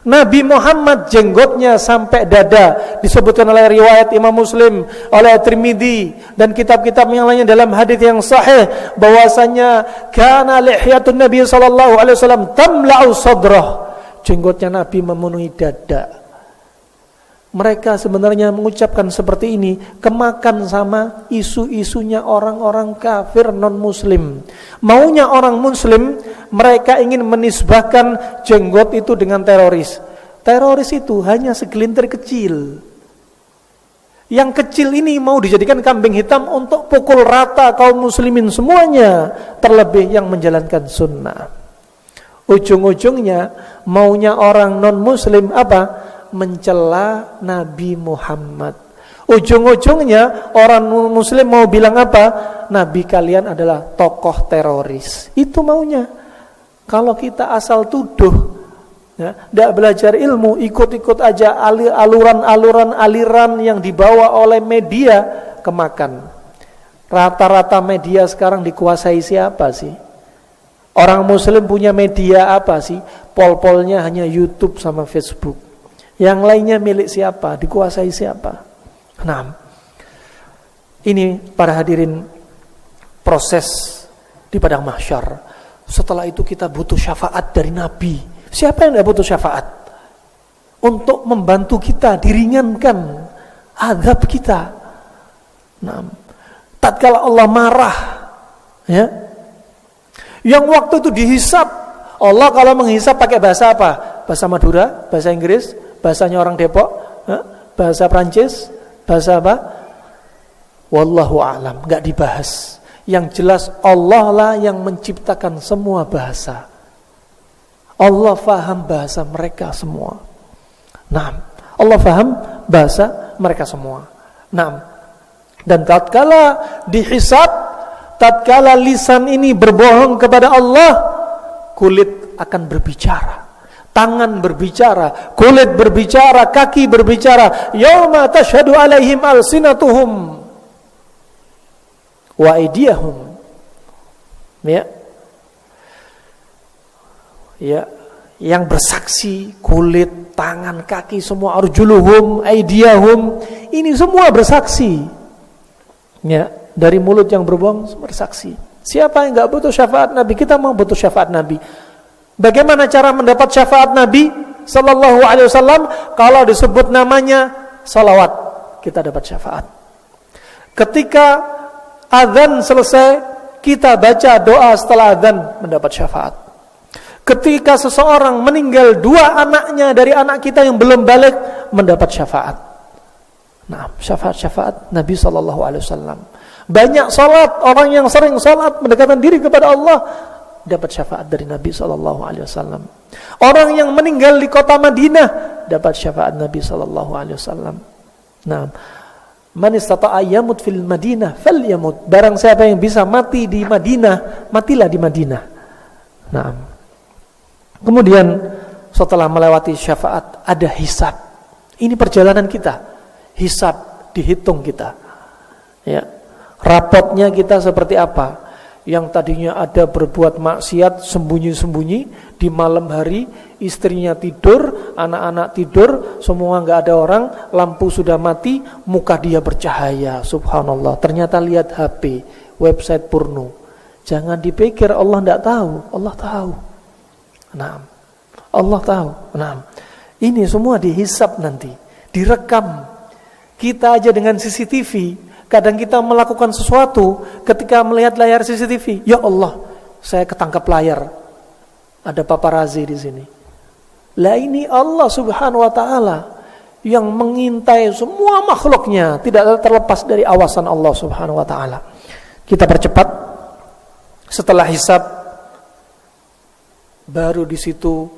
Nabi Muhammad jenggotnya sampai dada, disebutkan oleh riwayat Imam Muslim, oleh Tirmidzi dan kitab-kitab yang lainnya dalam hadis yang sahih bahwasanya kana lihyatun Nabi sallallahu alaihi wasallam tamla'u sadrah. Jenggotnya Nabi memenuhi dada. Mereka sebenarnya mengucapkan seperti ini kemakan sama isu-isunya orang-orang kafir non-muslim. Maunya orang muslim, mereka ingin menisbahkan jenggot itu dengan teroris. Teroris itu hanya segelintir kecil. Yang kecil ini mau dijadikan kambing hitam untuk pukul rata kaum muslimin semuanya, terlebih yang menjalankan sunnah. Ujung-ujungnya maunya orang non-muslim apa? Mencela Nabi Muhammad. Ujung-ujungnya orang muslim mau bilang apa? Nabi kalian adalah tokoh teroris. Itu maunya. Kalau kita asal tuduh, ya, tidak belajar ilmu, ikut-ikut aja aliran yang dibawa oleh media, kemakan. Rata-rata media sekarang dikuasai siapa sih? Orang muslim punya media apa sih? Pol-polnya hanya YouTube sama Facebook. Yang lainnya milik siapa? Dikuasai siapa? Nah, ini para hadirin proses di padang mahsyar. Setelah itu kita butuh syafaat dari Nabi. Siapa yang tidak butuh syafaat? Untuk membantu kita diringankan azab kita. Nah, tatkala Allah marah, ya, yang waktu itu dihisab. Allah kalau menghisab pakai bahasa apa? Bahasa Madura, bahasa Inggris, bahasanya orang Depok, bahasa Prancis, bahasa apa? Wallahu a'lam, enggak dibahas. Yang jelas Allah lah yang menciptakan semua bahasa. Allah faham bahasa mereka semua. Nah, Allah faham bahasa mereka semua. Nah, dan tatkala dihisab, tatkala lisan ini berbohong kepada Allah, kulit akan berbicara. Tangan berbicara, kulit berbicara, kaki berbicara. Yauma tashhadu alaihim alsinatuhum wa aydiyahum. Ya. Ya, yang bersaksi kulit, tangan, kaki semua, arjuluhum, aydiyahum, ini semua bersaksi. Ya, dari mulut yang berbohong bersaksi. Siapa yang enggak butuh syafaat Nabi? Kita mau butuh syafaat Nabi. Bagaimana cara mendapat syafaat Nabi sallallahu alaihi wasallam? Kalau disebut namanya salawat, kita dapat syafaat. Ketika azan selesai, kita baca doa setelah azan, mendapat syafaat. Ketika seseorang meninggal, dua anaknya dari anak kita yang belum balik, mendapat syafaat. Nah, syafaat Nabi sallallahu alaihi wasallam. Banyak salat, orang yang sering salat mendekatkan diri kepada Allah, dapat syafaat dari Nabi SAW. Orang yang meninggal di kota Madinah dapat syafaat Nabi SAW. Nah, man istata'a yamut fil Madinah falyamut. Barang siapa yang bisa mati di Madinah, matilah di Madinah. Nah, kemudian setelah melewati syafaat ada hisab. Ini perjalanan kita. Hisab, dihitung kita. Ya, rapotnya kita seperti apa? Yang tadinya ada berbuat maksiat sembunyi-sembunyi, di malam hari istrinya tidur, anak-anak tidur, semua nggak ada orang, lampu sudah mati, muka dia bercahaya, subhanallah. Ternyata lihat HP, website porno. Jangan dipikir Allah nggak tahu, Allah tahu. Nah, Allah tahu. Nah, ini semua dihisab nanti, direkam. Kita aja dengan CCTV. Kadang kita melakukan sesuatu ketika melihat layar CCTV, ya Allah, saya ketangkap layar. Ada paparazi di sini. Lah ini Allah Subhanahu wa taala yang mengintai semua makhluknya, tidak terlepas dari awasan Allah Subhanahu wa taala. Kita percepat. Setelah hisab, baru di situ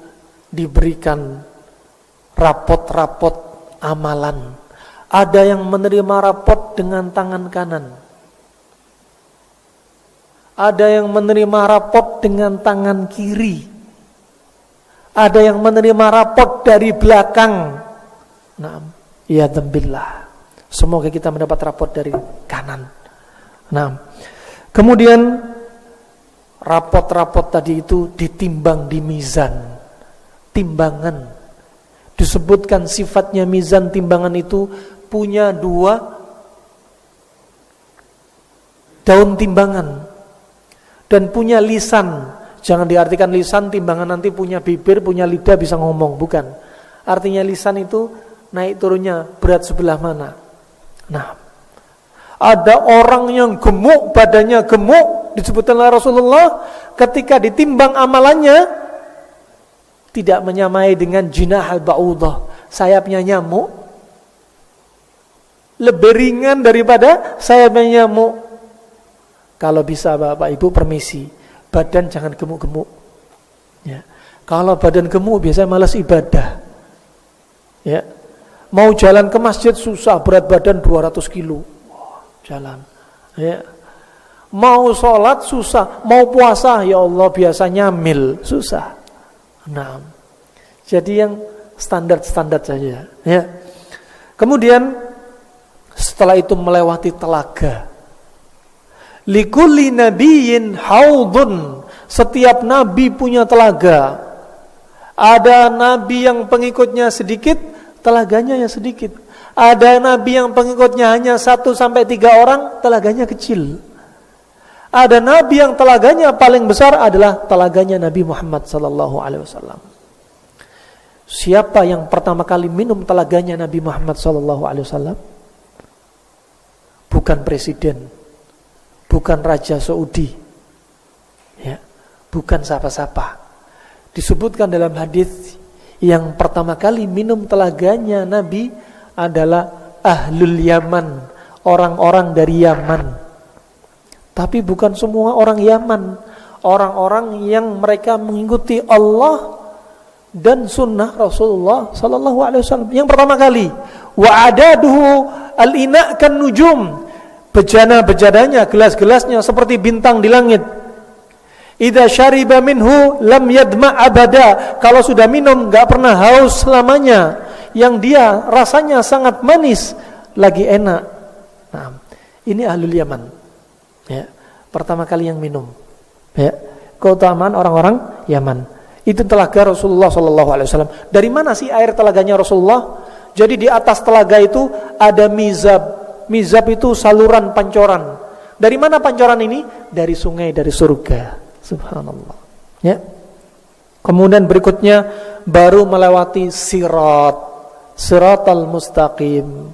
diberikan rapot-rapot amalan. Ada yang menerima rapot dengan tangan kanan. Ada yang menerima rapot dengan tangan kiri. Ada yang menerima rapot dari belakang. Nah, ya dzambillah. Semoga kita mendapat rapot dari kanan. Nah, kemudian rapot-rapot tadi itu ditimbang di mizan. Timbangan. Disebutkan sifatnya mizan timbangan itu punya dua daun timbangan dan punya lisan. Jangan diartikan lisan timbangan nanti punya bibir, punya lidah bisa ngomong, bukan. Artinya lisan itu naik turunnya berat sebelah mana. Nah, ada orang yang gemuk, badannya gemuk, disebutkan oleh Rasulullah, ketika ditimbang amalannya tidak menyamai dengan jinahal ba'udah, sayapnya nyamuk, lebih ringan daripada sayapnya nyamuk. Kalau bisa Bapak Ibu permisi, badan jangan gemuk-gemuk. Ya. Kalau badan gemuk biasanya malas ibadah. Ya. Mau jalan ke masjid susah, berat badan 200 kilo. Jalan. Ya. Mau sholat susah, mau puasa ya Allah biasa nyamil, susah. Nah. Jadi yang standar-standar saja. Ya. Kemudian setelah itu melewati telaga. Likulli nabiyyin haudun. Setiap nabi punya telaga. Ada nabi yang pengikutnya sedikit, telaganya yang sedikit. Ada nabi yang pengikutnya hanya 1-3 orang, telaganya kecil. Ada nabi yang telaganya paling besar adalah telaganya Nabi Muhammad SAW. Siapa yang pertama kali minum telaganya Nabi Muhammad SAW? Bukan presiden, bukan Raja Saudi, ya, bukan siapa-siapa. Disebutkan dalam hadis yang pertama kali minum telaganya Nabi adalah Ahlul Yaman, orang-orang dari Yaman. Tapi bukan semua orang Yaman, orang-orang yang mereka mengikuti Allah dan sunnah Rasulullah sallallahu alaihi wasallam. Yang pertama kali, wa adaduhu al-ina' kan nujum. Bejana-bejananya, gelas-gelasnya seperti bintang di langit. Idza syariba minhu lam yadma abada. Kalau sudah minum enggak pernah haus selamanya. Yang dia rasanya sangat manis, lagi enak. Nah, ini Ahlul Yaman. Ya, pertama kali yang minum. Ya, keutamaan orang-orang Yaman. Itu telaga Rasulullah SAW. Dari mana sih air telaganya Rasulullah? Jadi di atas telaga itu ada mizab. Mizab itu saluran pancoran. Dari mana pancoran ini? Dari sungai, dari surga. Subhanallah. Ya. Kemudian berikutnya baru melewati sirat. Siratal mustaqim.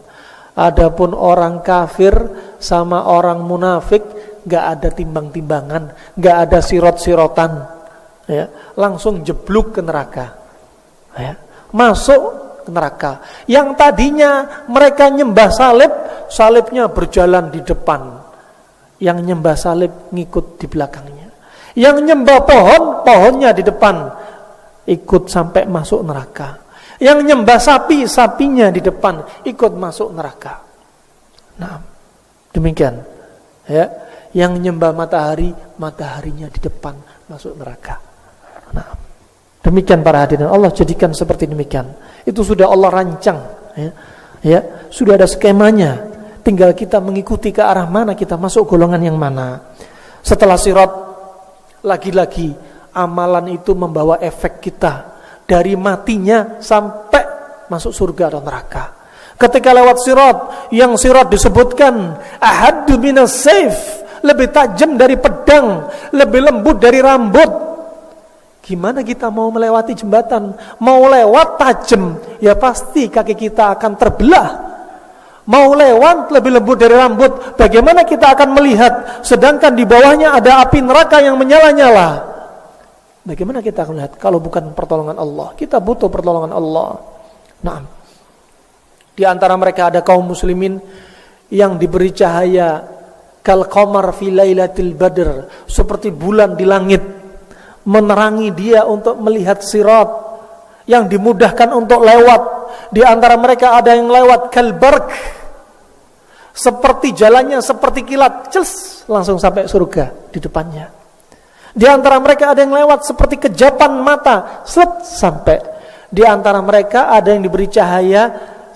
Adapun orang kafir sama orang munafik gak ada timbang-timbangan, gak ada sirot-sirotan. Ya, langsung jeblok ke neraka. Ya, masuk ke neraka. Yang tadinya mereka nyembah salib, salibnya berjalan di depan. Yang nyembah salib ngikut di belakangnya. Yang nyembah pohon, pohonnya di depan, ikut sampai masuk neraka. Yang nyembah sapi, sapinya di depan, ikut masuk neraka. Nah, demikian. Ya, yang nyembah matahari, mataharinya di depan, masuk neraka. Nah, demikian para hadirin, Allah jadikan seperti demikian. Itu sudah Allah rancang, ya, sudah ada skemanya. Tinggal kita mengikuti ke arah mana kita masuk golongan yang mana. Setelah sirat, lagi-lagi amalan itu membawa efek kita dari matinya sampai masuk surga atau neraka. Ketika lewat sirat, yang sirat disebutkan ahaddu minas saif, lebih tajam dari pedang, lebih lembut dari rambut. Gimana kita mau melewati jembatan? Mau lewat tajam, ya pasti kaki kita akan terbelah. Mau lewat lebih lembut dari rambut, bagaimana kita akan melihat? Sedangkan di bawahnya ada api neraka yang menyala-nyala. Bagaimana kita akan melihat kalau bukan pertolongan Allah? Kita butuh pertolongan Allah. Nah, di antara mereka ada kaum muslimin yang diberi cahaya kal qamar fi lailatul badr, seperti bulan di langit, menerangi dia untuk melihat sirat, yang dimudahkan untuk lewat. Di antara mereka ada yang lewat kal barq, seperti jalannya seperti kilat, cels, langsung sampai surga di depannya. Di antara mereka ada yang lewat seperti kejapan mata, slet, sampai. Di antara mereka ada yang diberi cahaya,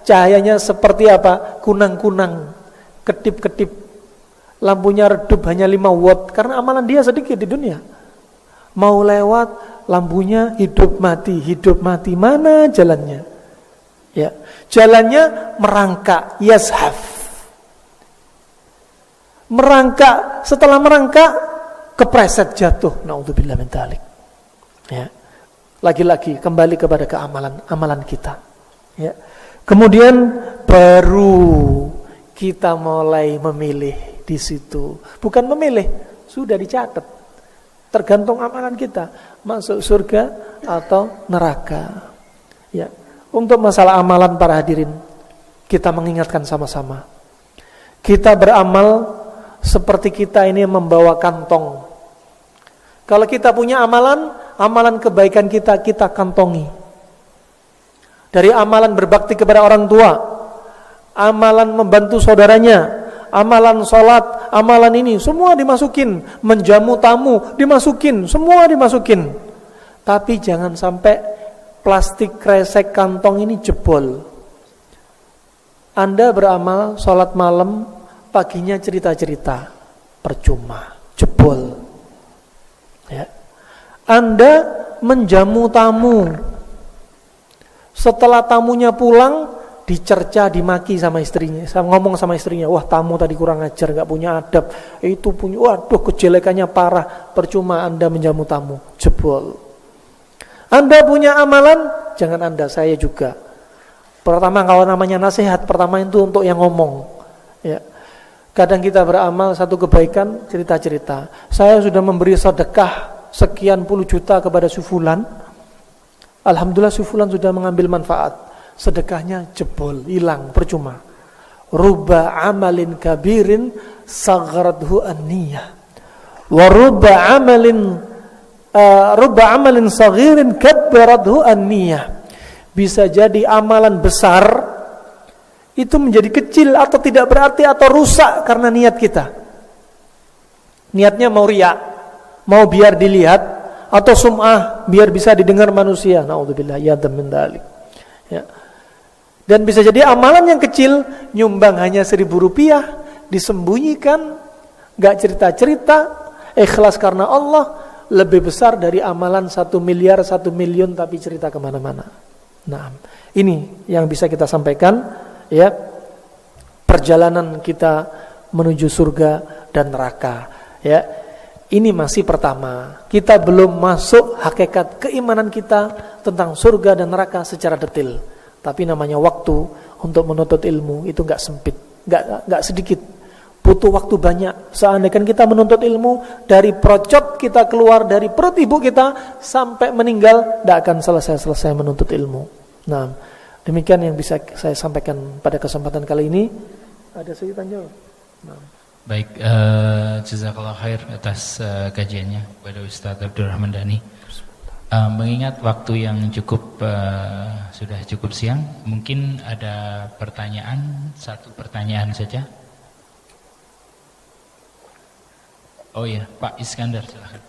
cahayanya seperti apa? Kunang-kunang, kedip-kedip. Lampunya redup hanya 5 watt karena amalan dia sedikit di dunia. Mau lewat, lampunya hidup mati, mana jalannya? Ya, jalannya merangkak, yashaf. Merangkak, setelah merangkak kepreset jatuh, naudzubillah min dzalik. Ya. Lagi-lagi kembali kepada amalan kita. Ya. Kemudian baru kita mulai memilih di situ. Bukan memilih, sudah dicatat. Tergantung amalan kita, masuk surga atau neraka. Ya. Untuk masalah amalan para hadirin, kita mengingatkan sama-sama. Kita beramal seperti kita ini membawa kantong. Kalau kita punya amalan kebaikan kita kantongi. Dari amalan berbakti kepada orang tua, amalan membantu saudaranya, amalan sholat, amalan ini, semua dimasukin. Menjamu tamu, dimasukin, semua dimasukin. Tapi jangan sampai plastik kresek kantong ini jebol. Anda beramal, sholat malam, paginya cerita-cerita, percuma, jebol. Ya. Anda menjamu tamu, setelah tamunya pulang, dicerca, dimaki sama istrinya, ngomong sama istrinya, wah tamu tadi kurang ajar, gak punya adab, itu punya, waduh kejelekannya parah, percuma Anda menjamu tamu, jebol. Anda punya amalan, jangan Anda, saya juga. Pertama kalau namanya nasihat, pertama itu untuk yang ngomong. Ya. Kadang kita beramal satu kebaikan, cerita-cerita. Saya sudah memberi sedekah sekian puluh juta kepada sufulan. Alhamdulillah sufulan sudah mengambil manfaat. Sedekahnya jebol, hilang, percuma. Rubba amalin kabirin sagharathu an-niyah. Wa rubba amalin saghirin kabbarathu an-niyah. Bisa jadi amalan besar itu menjadi kecil atau tidak berarti atau rusak karena niat kita. Niatnya mau riya, mau biar dilihat, atau sum'ah biar bisa didengar manusia. Naudzubillah ya min dzalik. Ya. Dan bisa jadi amalan yang kecil nyumbang hanya 1.000 rupiah, disembunyikan, gak cerita-cerita, ikhlas karena Allah, lebih besar dari amalan 1 miliar, 1 miliun tapi cerita kemana-mana. Nah, ini yang bisa kita sampaikan, ya, perjalanan kita menuju surga dan neraka. Ya, ini masih pertama. Kita belum masuk hakikat keimanan kita tentang surga dan neraka secara detail. Tapi namanya waktu untuk menuntut ilmu itu nggak sempit, nggak sedikit. Butuh waktu banyak. Seandainya kita menuntut ilmu dari procot kita keluar dari perut ibu kita sampai meninggal, tidak akan selesai menuntut ilmu. Nah, demikian yang bisa saya sampaikan pada kesempatan kali ini. Ada sedikit tanya. Nah. Baik, jazakallah khair atas kajiannya kepada Ustaz Abdurrahman Dhani. Mengingat waktu yang cukup sudah cukup siang, mungkin ada pertanyaan, satu pertanyaan saja. Oh ya, Pak Iskandar, silakan.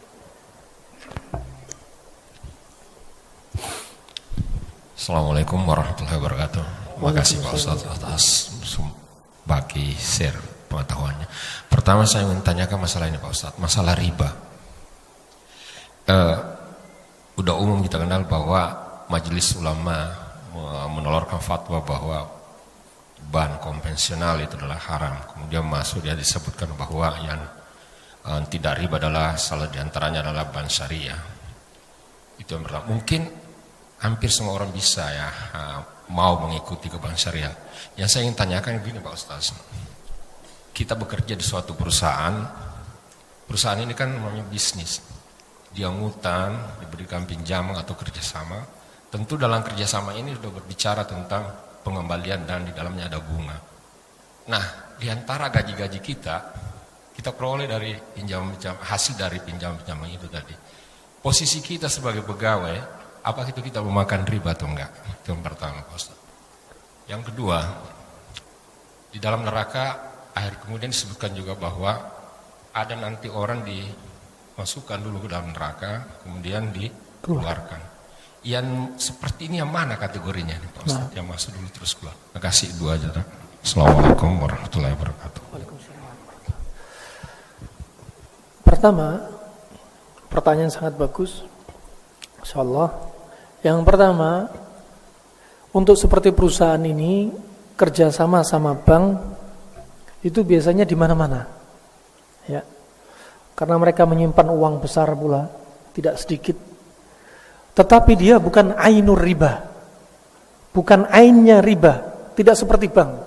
Assalamualaikum warahmatullahi wabarakatuh. Terima kasih Pak Ustaz atas bagi share pengetahuannya. Pertama saya ingin tanyakan masalah ini Pak Ustaz, masalah riba. Udah umum kita kenal bahwa Majelis Ulama menelurkan fatwa bahwa ban konvensional itu adalah haram. Kemudian masuk dia disebutkan bahwa yang tidak riba adalah salah diantaranya adalah ban syariah. Itu yang pertama. Mungkin hampir semua orang bisa ya mau mengikuti ke bank syariah. Yang saya ingin tanyakan begini Pak Ustaz. Kita bekerja di suatu perusahaan. Perusahaan ini kan namanya bisnis. Dia ngutang, diberikan pinjaman atau kerjasama. Tentu dalam kerjasama ini sudah berbicara tentang pengembalian dan di dalamnya ada bunga. Nah, di antara gaji-gaji kita peroleh dari pinjaman-pinjaman, hasil dari pinjaman-pinjaman itu tadi. Posisi kita sebagai pegawai, apakah itu kita memakan riba atau enggak? Itu yang pertama, Pak Ustaz. Yang kedua, di dalam neraka, akhir kemudian disebutkan juga bahwa ada nanti orang dimasukkan dulu ke dalam neraka, kemudian dikeluarkan. Yang seperti ini yang mana kategorinya nih Pak Ustaz? Yang masuk dulu terus keluar. Terima kasih, dua aja. Assalamualaikum warahmatullahi wabarakatuh. Pertama, pertanyaan sangat bagus. Insyaallah. Yang pertama, untuk seperti perusahaan ini kerjasama sama bank itu biasanya di mana-mana, ya. Karena mereka menyimpan uang besar pula, tidak sedikit. Tetapi dia bukan ainur riba. bukan ainnya riba, tidak seperti bank.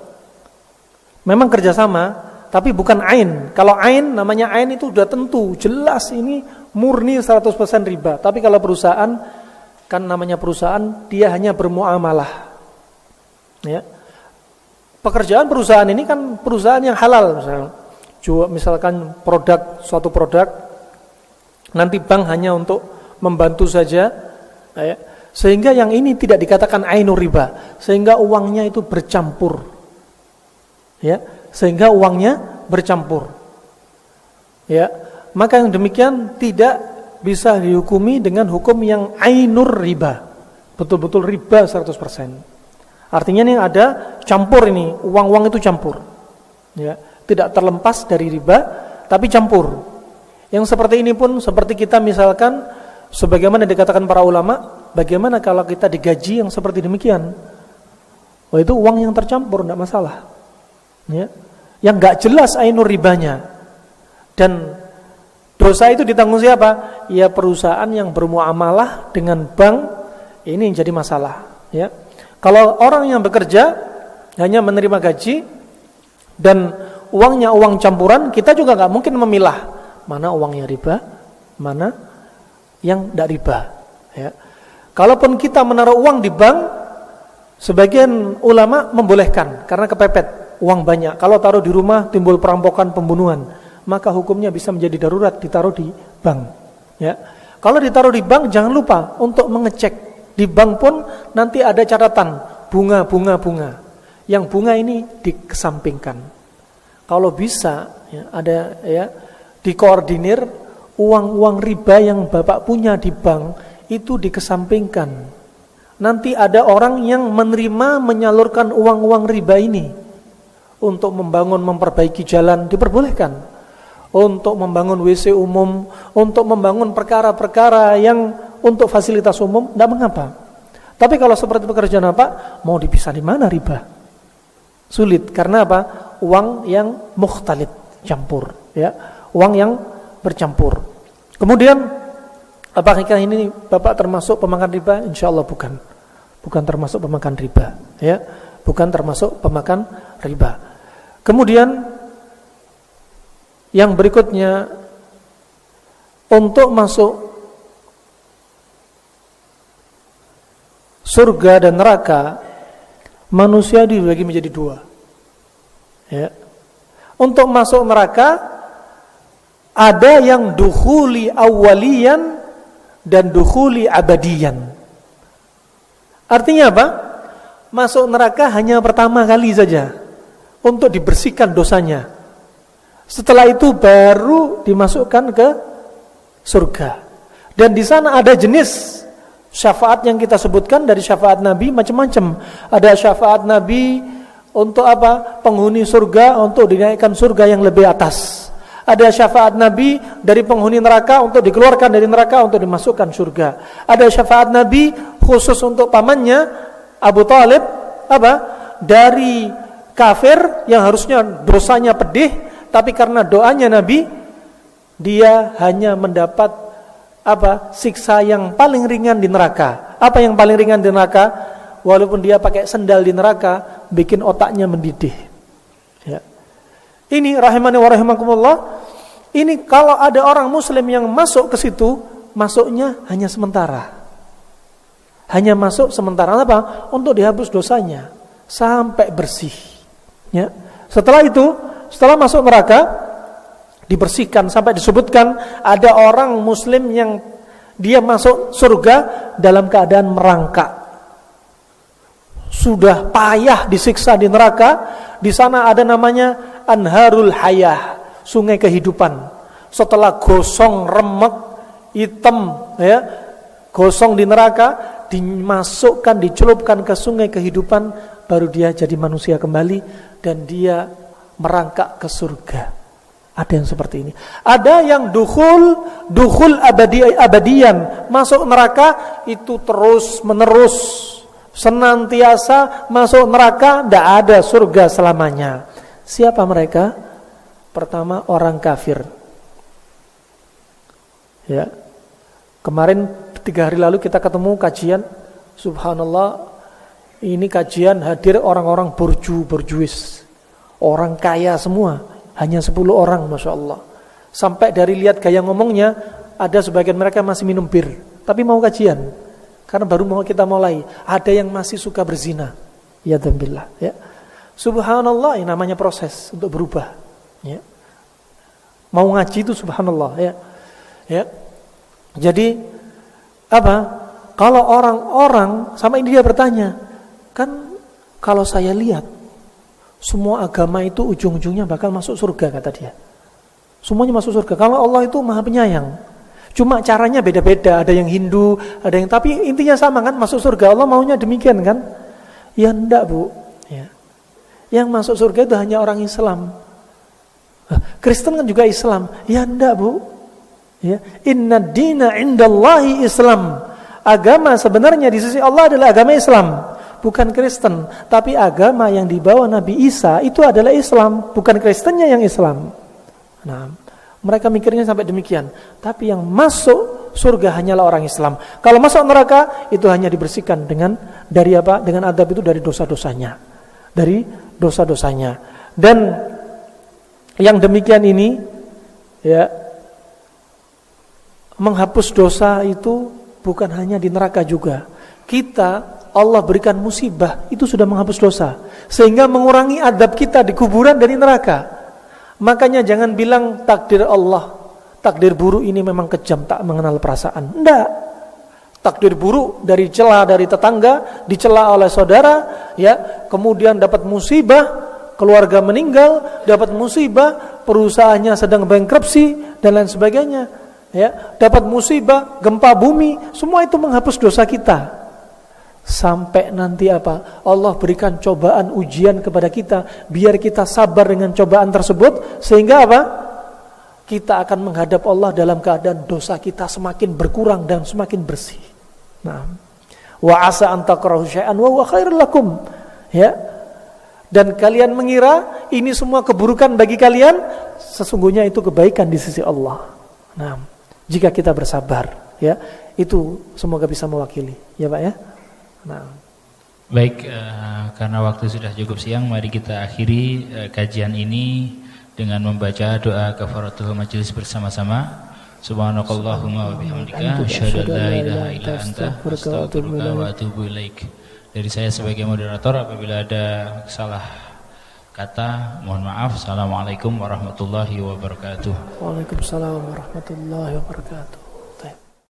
Memang kerjasama, tapi bukan ain. Kalau ain, namanya ain itu sudah tentu, jelas ini murni 100% riba. Tapi kalau perusahaan, kan namanya perusahaan, dia hanya bermuamalah. Ya. Pekerjaan perusahaan ini kan perusahaan yang halal, misalkan suatu produk, nanti bank hanya untuk membantu saja, ya. Sehingga yang ini tidak dikatakan ainur riba, sehingga uangnya itu bercampur, ya, sehingga uangnya bercampur, ya. Maka yang demikian tidak bisa dihukumi dengan hukum yang ainur riba, betul-betul riba 100%. Artinya ini ada campur, ini uang-uang itu campur, ya, tidak terlepas dari riba, tapi campur. Yang seperti ini pun seperti kita misalkan, sebagaimana dikatakan para ulama, bagaimana kalau kita digaji yang seperti demikian? Oh, itu uang yang tercampur, tidak masalah, ya. Yang nggak jelas ainur ribanya, dan dosa itu ditanggung siapa? Ya perusahaan yang bermuamalah dengan bank, ini yang jadi masalah, ya. Kalau orang yang bekerja hanya menerima gaji dan uangnya uang campuran, kita juga nggak mungkin memilah mana uangnya riba, mana yang tidak riba. Ya. Kalaupun kita menaruh uang di bank, sebagian ulama membolehkan karena kepepet uang banyak. Kalau taruh di rumah timbul perampokan, pembunuhan, maka hukumnya bisa menjadi darurat ditaruh di bank. Ya. Kalau ditaruh di bank, jangan lupa untuk mengecek. Di bank pun nanti ada catatan bunga. Yang bunga ini dikesampingkan. Kalau bisa, ya, ada ya dikoordinir uang-uang riba yang Bapak punya di bank itu dikesampingkan. Nanti ada orang yang menerima menyalurkan uang-uang riba ini untuk memperbaiki jalan, diperbolehkan. Untuk membangun WC umum, untuk membangun perkara-perkara yang untuk fasilitas umum, tidak mengapa. Tapi kalau seperti pekerjaan apa, mau dipisah di mana riba? Sulit, karena apa? Uang yang mukhtalit, campur, ya, uang yang bercampur. Kemudian, apakah ini Bapak termasuk pemakan riba? Insya Allah bukan termasuk pemakan riba, ya, bukan termasuk pemakan riba. Kemudian, yang berikutnya, untuk masuk surga dan neraka, manusia dibagi menjadi dua. Ya. Untuk masuk neraka, ada yang dukhuli awwaliyan dan dukhuli abadiyan. Artinya apa? Masuk neraka hanya pertama kali saja, untuk dibersihkan dosanya. Setelah itu baru dimasukkan ke surga. Dan di sana ada jenis syafaat yang kita sebutkan dari syafaat Nabi macam-macam. Ada syafaat Nabi untuk apa? Penghuni surga untuk dinaikkan surga yang lebih atas. Ada syafaat Nabi dari penghuni neraka untuk dikeluarkan dari neraka untuk dimasukkan surga. Ada syafaat Nabi khusus untuk pamannya Abu Thalib, apa? Dari kafir yang harusnya dosanya pedih, tapi karena doanya Nabi, dia hanya mendapat apa? Siksa yang paling ringan di neraka. Apa yang paling ringan di neraka? Walaupun dia pakai sendal di neraka, bikin otaknya mendidih. Ya. Ini rahimani wa rahimakumullah. Ini kalau ada orang muslim yang masuk ke situ, masuknya hanya sementara. Hanya masuk sementara apa? Untuk dihapus dosanya sampai bersih. Ya. Setelah itu, setelah masuk neraka, dibersihkan sampai disebutkan ada orang muslim yang dia masuk surga dalam keadaan merangkak. Sudah payah disiksa di neraka, di sana ada namanya Anharul Hayah, sungai kehidupan. Setelah gosong, remek, hitam, ya, gosong di neraka, dimasukkan, dicelupkan ke sungai kehidupan, baru dia jadi manusia kembali dan dia merangkak ke surga. Ada yang seperti ini. Ada yang dukhul abadiyan, masuk neraka itu terus menerus, senantiasa masuk neraka, tidak ada surga selamanya. Siapa mereka? Pertama, orang kafir. Ya. Kemarin 3 hari lalu kita ketemu kajian, subhanallah, Ini kajian hadir orang-orang borjuis, orang kaya semua, hanya 10 orang, Masya Allah. Sampai dari lihat gaya ngomongnya, ada sebagian mereka masih minum bir, tapi mau kajian, karena baru mau kita mulai. Ada yang masih suka berzina, ya Alhamdulillah, ya. Subhanallah, ini namanya proses untuk berubah, ya. Mau ngaji itu subhanallah, ya. Ya. Jadi apa? Kalau orang-orang sama ini dia bertanya, kan kalau saya lihat semua agama itu ujung-ujungnya bakal masuk surga, kata dia. Semuanya masuk surga. Kalau Allah itu Maha Penyayang. Cuma caranya beda-beda, ada yang Hindu, ada yang, tapi intinya sama kan, masuk surga. Allah maunya demikian kan? Ya enggak, Bu. Ya. Yang masuk surga itu hanya orang Islam. Kristen kan juga Islam. Ya enggak, Bu. Ya, inna dina indallahi Islam. Agama sebenarnya di sisi Allah adalah agama Islam, bukan Kristen. Tapi agama yang dibawa Nabi Isa itu adalah Islam, bukan Kristennya yang Islam. Nah, mereka mikirnya sampai demikian. Tapi yang masuk surga hanyalah orang Islam. Kalau masuk neraka itu hanya dibersihkan dengan dari apa? Dengan adab itu dari dosa-dosanya. Dari dosa-dosanya. Dan yang demikian ini ya, menghapus dosa itu bukan hanya di neraka juga. Kita, Allah berikan musibah, itu sudah menghapus dosa, sehingga mengurangi adab kita di kuburan dari neraka. Makanya jangan bilang takdir Allah, takdir buruk ini memang kejam, tak mengenal perasaan. Enggak. Takdir buruk dari celah dari tetangga, dicela oleh saudara, ya, kemudian dapat musibah, keluarga meninggal, dapat musibah, perusahaannya sedang bankrupsi dan lain sebagainya, ya, dapat musibah, gempa bumi, semua itu menghapus dosa kita. Sampai nanti apa? Allah berikan cobaan, ujian kepada kita, biar kita sabar dengan cobaan tersebut, sehingga apa? Kita akan menghadap Allah dalam keadaan dosa kita semakin berkurang dan semakin bersih. Nah, wa asa an takrahu syai'an wa huwa khairul lakum, ya. Dan kalian mengira ini semua keburukan bagi kalian, sesungguhnya itu kebaikan di sisi Allah. Nah, jika kita bersabar, ya, itu semoga bisa mewakili, ya Pak ya. Nah. Baik, karena waktu sudah cukup siang, mari kita akhiri kajian ini dengan membaca doa kafaratul majelis bersama-sama. Subhanakallahumma wa bihamdika asyhadu an la ilaha illa anta astaghfiruka wa atubu ilaik. Dari saya sebagai moderator, apabila ada salah kata, mohon maaf. Assalamualaikum warahmatullahi wabarakatuh. Waalaikumsalam warahmatullahi wabarakatuh.